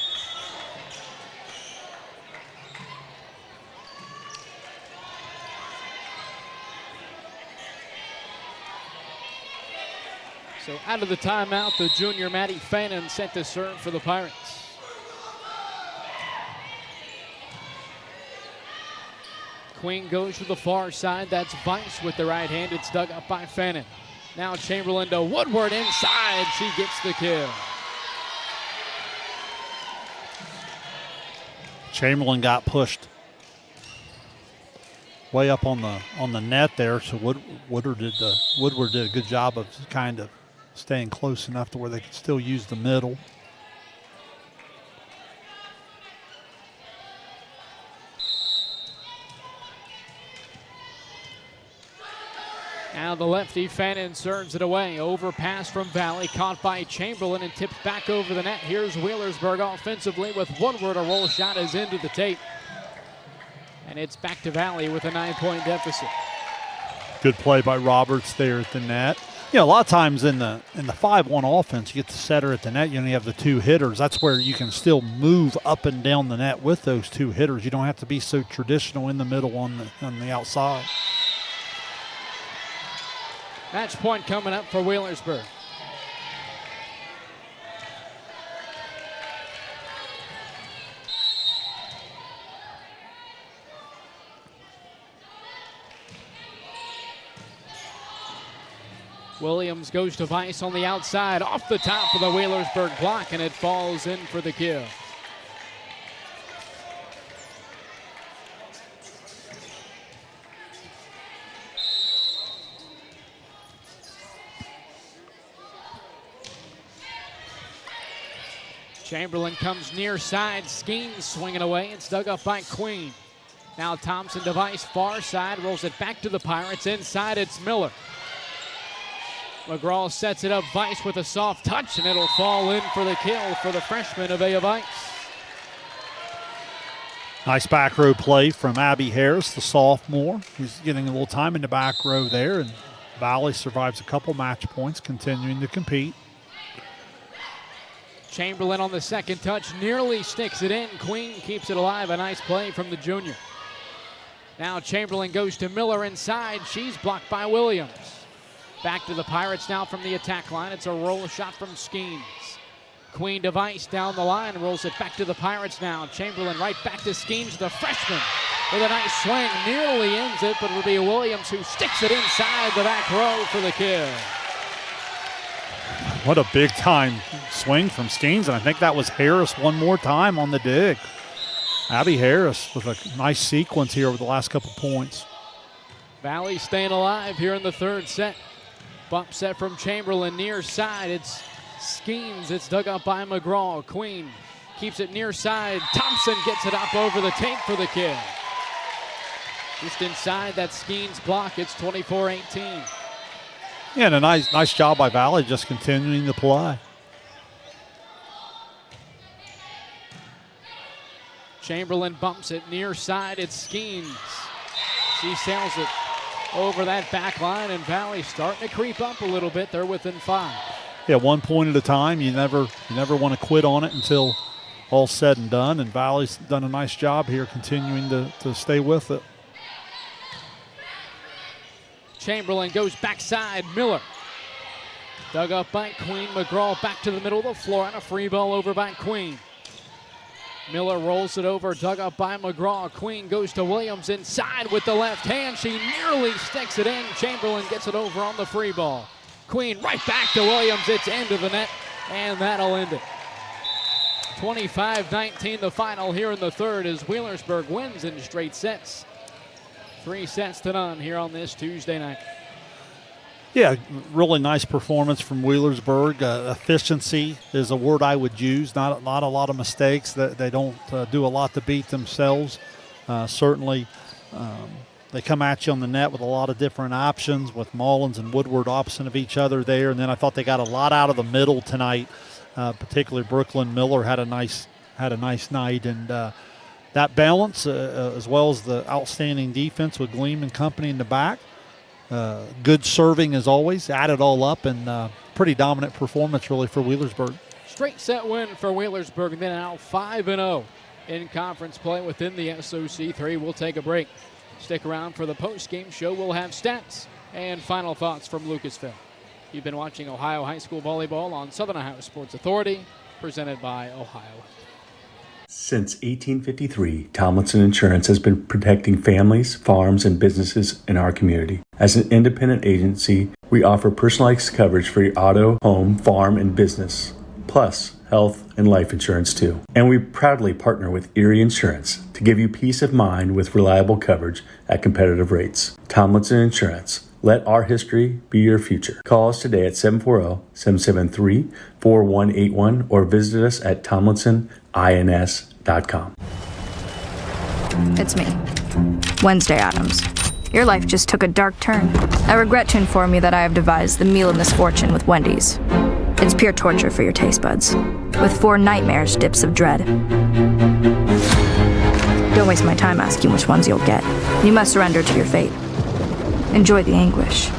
So out of the timeout, the junior Maddie Fannin set to serve for the Pirates. Queen goes to the far side. That's Vice with the right hand. It's dug up by Fannin. Now Chamberlain to Woodward inside. She gets the kill. Chamberlain got pushed way up on the net there, so Woodward did a good job of kind of staying close enough to where they could still use the middle. Now the lefty Fannin serves it away. Overpass from Valley, caught by Chamberlain and tipped back over the net. Here's Wheelersburg offensively with Woodward. A roll shot is into the tape. And it's back to Valley with a 9-point deficit. Good play by Roberts there at the net. You know, a lot of times in the 5-1 offense, you get the setter at the net, you only have the 2 hitters. That's where you can still move up and down the net with those 2 hitters. You don't have to be so traditional in the middle on the outside. Match point coming up for Wheelersburg. Williams goes to Vice on the outside, off the top of the Wheelersburg block, and it falls in for the kill. Chamberlain comes near side, Skeens swinging away. It's dug up by Queen. Now Thompson to Vice, far side, rolls it back to the Pirates. Inside, it's Miller. McGraw sets it up, Vice with a soft touch, and it'll fall in for the kill for the freshman of Vice. Nice back row play from Abby Harris, the sophomore. He's getting a little time in the back row there, and Valley survives a couple match points, continuing to compete. Chamberlain on the second touch, nearly sticks it in. Queen keeps it alive, a nice play from the junior. Now Chamberlain goes to Miller inside. She's blocked by Williams. Back to the Pirates now from the attack line. It's a roll shot from Skeens. Queen to Vice down the line, rolls it back to the Pirates now. Chamberlain right back to Skeens, the freshman, with a nice swing. Nearly ends it, but it'll be Williams who sticks it inside the back row for the kill. What a big time swing from Skeens, and I think that was Harris one more time on the dig. Abby Harris with a nice sequence here over the last couple points. Valley staying alive here in the third set. Bump set from Chamberlain near side. It's Skeens. It's dug up by McGraw. Queen keeps it near side. Thompson gets it up over the tape for the kill. Just inside that Skeens block. It's 24-18. Yeah, and a nice job by Valley just continuing to play. Chamberlain bumps it near side. It's Skeens. She sails it over that back line, and Valley starting to creep up a little bit. They're within 5. Yeah, 1 point at a time. You never want to quit on it until all said and done, and Valley's done a nice job here continuing to stay with it. Chamberlain goes backside. Miller dug up by Queen. McGraw back to the middle of the floor, and a free ball over by Queen. Miller rolls it over, dug up by McGraw. Queen goes to Williams inside with the left hand. She nearly sticks it in. Chamberlain gets it over on the free ball. Queen right back to Williams. It's into the net, and that'll end it. 25-19 the final here in the third as Wheelersburg wins in straight sets. 3-0 here on this Tuesday night. Yeah, really nice performance from Wheelersburg. Efficiency is a word I would use. Not a lot of mistakes. That they don't do a lot to beat themselves. Certainly, they come at you on the net with a lot of different options, with Mullins and Woodward opposite of each other there. And then I thought they got a lot out of the middle tonight. Particularly Brooklyn Miller had a nice night, and that balance, as well as the outstanding defense with Gleam and company in the back. Good serving as always, add it all up, and pretty dominant performance really for Wheelersburg. Straight set win for Wheelersburg, and then now 5-0 in conference play within the SOC III. We'll take a break. Stick around for the post-game show. We'll have stats and final thoughts from Lucasville. You've been watching Ohio High School Volleyball on Southern Ohio Sports Authority, presented by Ohio. Since 1853, Tomlinson Insurance has been protecting families, farms, and businesses in our community. As an independent agency, we offer personalized coverage for your auto, home, farm, and business, plus health and life insurance too. And we proudly partner with Erie Insurance to give you peace of mind with reliable coverage at competitive rates. Tomlinson Insurance. Let our history be your future. Call us today at 740-773-4181 or visit us at tomlinsonins.com. It's me, Wednesday Addams. Your life just took a dark turn. I regret to inform you that I have devised the meal of misfortune with Wendy's. It's pure torture for your taste buds, with 4 nightmarish dips of dread. Don't waste my time asking which ones you'll get. You must surrender to your fate. Enjoy the anguish.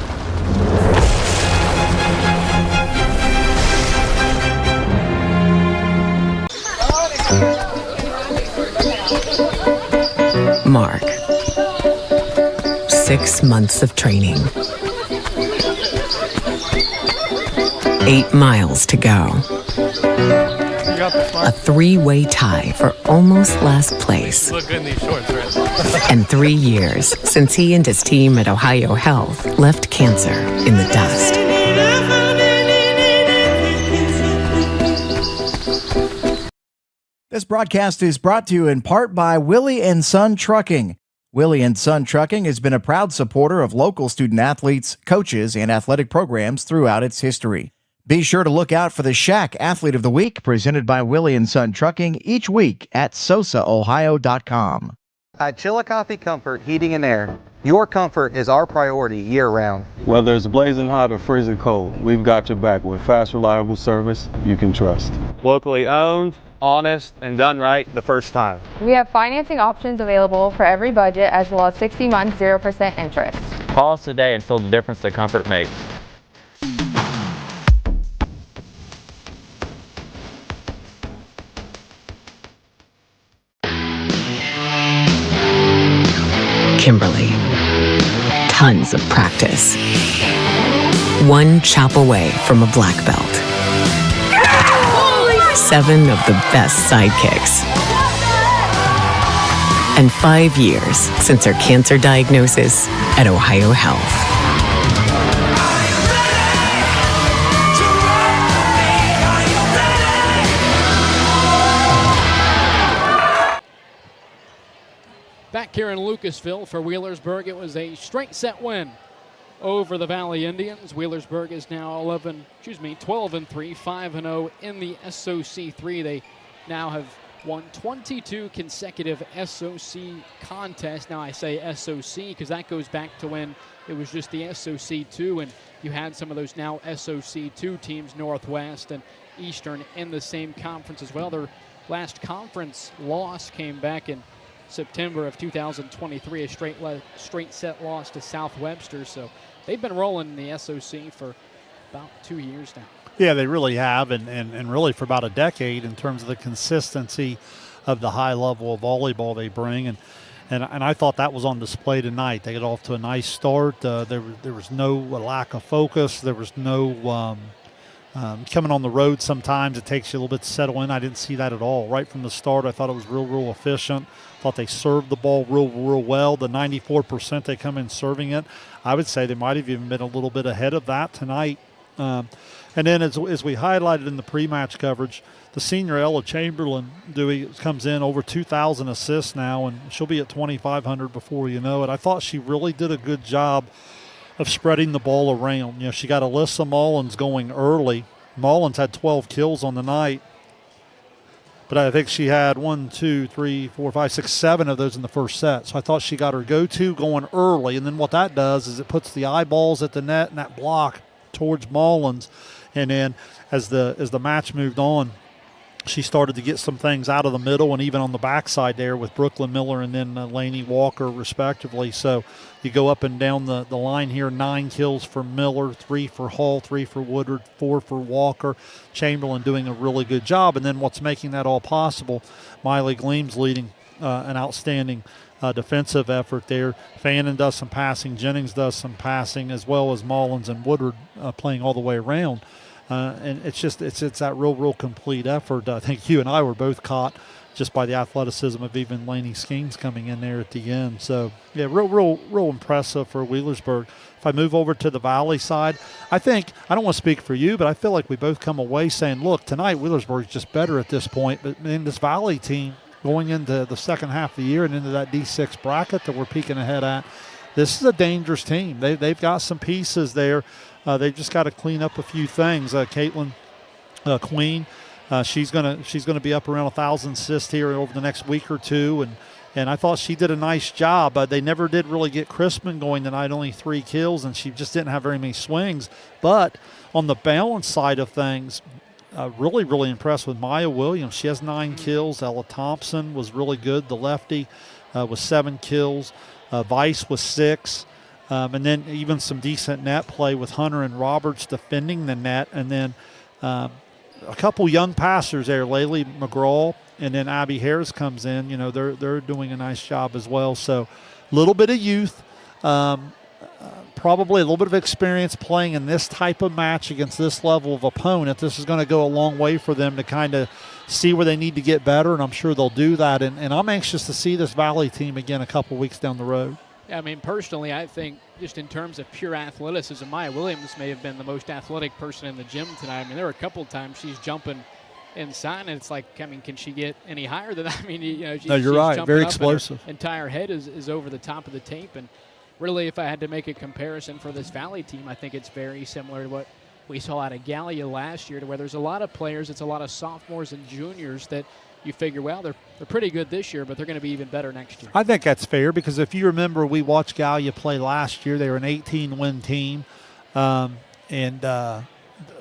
Mark. 6 months of training. 8 miles to go. A 3-way tie for almost last place. Look good in these shorts, right? And 3 years since he and his team at Ohio Health left cancer in the dust. This broadcast is brought to you in part by Willie & Son Trucking. Willie & Son Trucking has been a proud supporter of local student athletes, coaches, and athletic programs throughout its history. Be sure to look out for the Shack Athlete of the Week presented by Willie & Son Trucking each week at sosaohio.com. At Chillicothe Comfort Heating and Air, your comfort is our priority year-round. Whether it's blazing hot or freezing cold, we've got your back with fast, reliable service you can trust. Locally owned, honest, and done right the first time. We have financing options available for every budget, as well as 60 months 0% interest. Call us today and feel the difference that comfort makes. Kimberly. Tons of practice. 1 chop away from a black belt. 7 of the best sidekicks. And 5 years since her cancer diagnosis at Ohio Health. Back here in Lucasville for Wheelersburg, it was a straight set win over the Valley Indians. Wheelersburg is now 12-3, 5-0 in the SOC III. They now have won 22 consecutive SOC contests. Now I say SOC because that goes back to when it was just the SOC II, and you had some of those now SOC II teams, Northwest and Eastern, in the same conference as well. Their last conference loss came back in September of 2023, a straight set loss to South Webster. So they've been rolling in the SOC for about 2 years now. Yeah, they really have, and really for about a decade in terms of the consistency of the high level of volleyball they bring. And I thought that was on display tonight. They got off to a nice start. There was no lack of focus. There was no coming on the road sometimes it takes you a little bit to settle in. I didn't see that at all. Right from the start, I thought it was real efficient. Thought they served the ball real well. The 94% they come in serving it, I would say they might have even been a little bit ahead of that tonight. And then as we highlighted in the pre-match coverage, the senior Ella Chamberlain comes in over 2,000 assists now, and she'll be at 2,500 before you know it. I thought she really did a good job of spreading the ball around. You know, she got Alyssa Mullins going early. Mullins had 12 kills on the night, but I think she had 7 of those in the first set. So I thought she got her go-to going early, and then what that does is it puts the eyeballs at the net and that block towards Mullins. And then as the match moved on, she started to get some things out of the middle and even on the backside there with Brooklyn Miller and then Laney Walker, respectively. So you go up and down the line here, 9 kills for Miller, 3 for Hall, 3 for Woodard, 4 for Walker. Chamberlain doing a really good job. And then what's making that all possible, Miley Gleams leading an outstanding defensive effort there. Fannin does some passing, Jennings does some passing, as well as Mullins and Woodard playing all the way around. And it's that real complete effort. I think you and I were both caught just by the athleticism of even Laney Skeens coming in there at the end. So, yeah, real impressive for Wheelersburg. If I move over to the Valley side, I don't want to speak for you, but I feel like we both come away saying, look, tonight Wheelersburg is just better at this point. But in this Valley team going into the second half of the year and into that D6 bracket that we're peeking ahead at, this is a dangerous team. They've got some pieces there. They've just got to clean up a few things. Caitlin Queen, she's gonna be up around 1,000 assists here over the next week or two, and I thought she did a nice job. They never did really get Crispin going tonight, only 3 kills, and she just didn't have very many swings. But on the balance side of things, really impressed with Maya Williams. She has 9 kills. Ella Thompson was really good. The lefty with 7 kills. Vice was 6. And then even some decent net play with Hunter and Roberts defending the net. And then a couple young passers there, Laylee McGraw, and then Abby Harris comes in. You know, they're doing a nice job as well. So a little bit of youth, probably a little bit of experience playing in this type of match against this level of opponent. This is going to go a long way for them to kind of see where they need to get better, and I'm sure they'll do that. And I'm anxious to see this Valley team again a couple weeks down the road. I mean, personally, I think just in terms of pure athleticism, Maya Williams may have been the most athletic person in the gym tonight. I mean, there were a couple of times she's jumping inside, and it's like, I mean, can she get any higher than that? I mean, no, you're right. Very explosive. Her entire head is over the top of the tape. And really, if I had to make a comparison for this Valley team, I think it's very similar to what we saw out of Gallia last year, to where there's a lot of players, it's a lot of sophomores and juniors that you figure, well, they're pretty good this year, but they're going to be even better next year. I think that's fair, because if you remember, we watched Gallia play last year. They were an 18-win team, and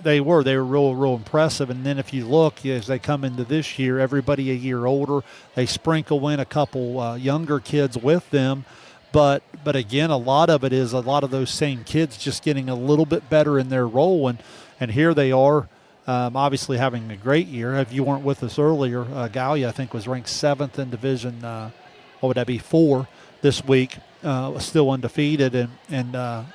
they were real impressive. And then if you look, as they come into this year, everybody a year older, they sprinkle in a couple younger kids with them. But again, a lot of it is a lot of those same kids just getting a little bit better in their role, and here they are. Obviously having a great year. If you weren't with us earlier, Gallia, I think, was ranked 7th in Division, what would that be, 4 this week, still undefeated. And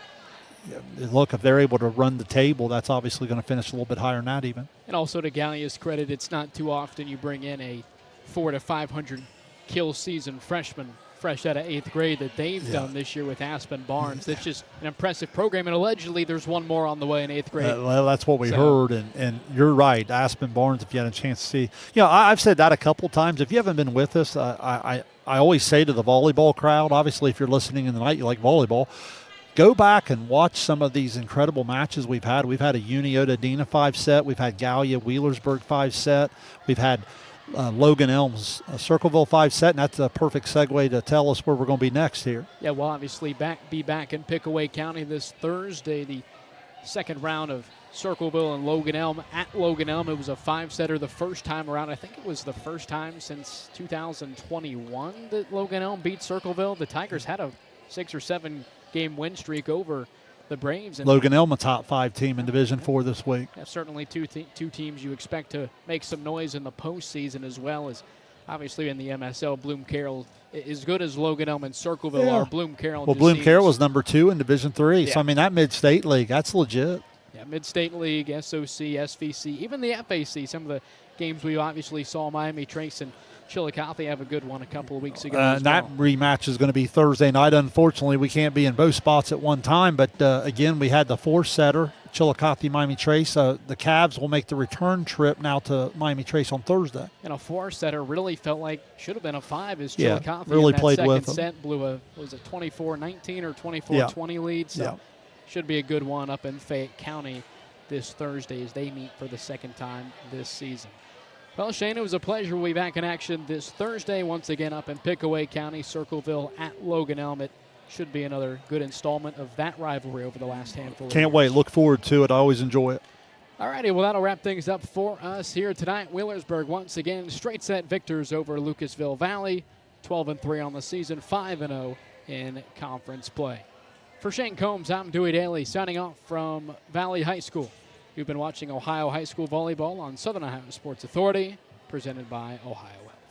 look, if they're able to run the table, that's obviously going to finish a little bit higher than that even. And also to Gallia's credit, it's not too often you bring in a 400 to 500 kill season freshman fresh out of 8th grade that they've done this year with Aspen Barnes. That's just an impressive program, and allegedly there's one more on the way in 8th grade. Well, that's what we heard, and you're right. Aspen Barnes, if you had a chance to see. I've said that a couple times. If you haven't been with us, I always say to the volleyball crowd, obviously if you're listening in the night, you like volleyball, go back and watch some of these incredible matches we've had. We've had a Uniota-Dina 5-set. We've had Gallia Wheelersburg 5-set. We've had Logan Elms Circleville 5-set, and that's a perfect segue to tell us where we're going to be next here. Yeah, we'll obviously be back in Pickaway County this Thursday, the second round of Circleville and Logan Elm. At Logan Elm, it was a 5-setter the first time around. I think it was the first time since 2021 that Logan Elm beat Circleville. The Tigers had a 6 or 7 game win streak over the Braves. And Logan Elm, a top 5 team in Division 4 this week. Certainly two teams you expect to make some noise in the postseason, as well as obviously in the MSL. Bloom Carroll, as good as Logan Elm and Circleville are, Bloom Carroll. Well, Bloom Carroll was number 2 in Division 3. So, I mean, that mid-state league, that's legit. Yeah, mid-state league, SOC, SVC, even the FAC. Some of the games we obviously saw Miami Trace and Chillicothe have a good one a couple of weeks ago. That rematch is going to be Thursday night. Unfortunately, we can't be in both spots at one time. But, again, we had the 4-setter, Chillicothe, Miami Trace. The Cavs will make the return trip now to Miami Trace on Thursday. And a 4-setter really felt like should have been a 5 as Chillicothe really in that played second with them. set blew a 24-19 or 24-20 lead. So should be a good one up in Fayette County this Thursday as they meet for the second time this season. Well, Shane, it was a pleasure. We'll be back in action this Thursday, once again up in Pickaway County, Circleville at Logan Elm. It should be another good installment of that rivalry over the last handful of years. Can't wait. Look forward to it. I always enjoy it. Alrighty, well, that'll wrap things up for us here tonight. Wheelersburg once again straight set victors over Lucasville Valley, 12-3 on the season, 5-0 in conference play. For Shane Combs, I'm Dewey Daly signing off from Valley High School. You've been watching Ohio High School Volleyball on Southern Ohio Sports Authority, presented by Ohio Health.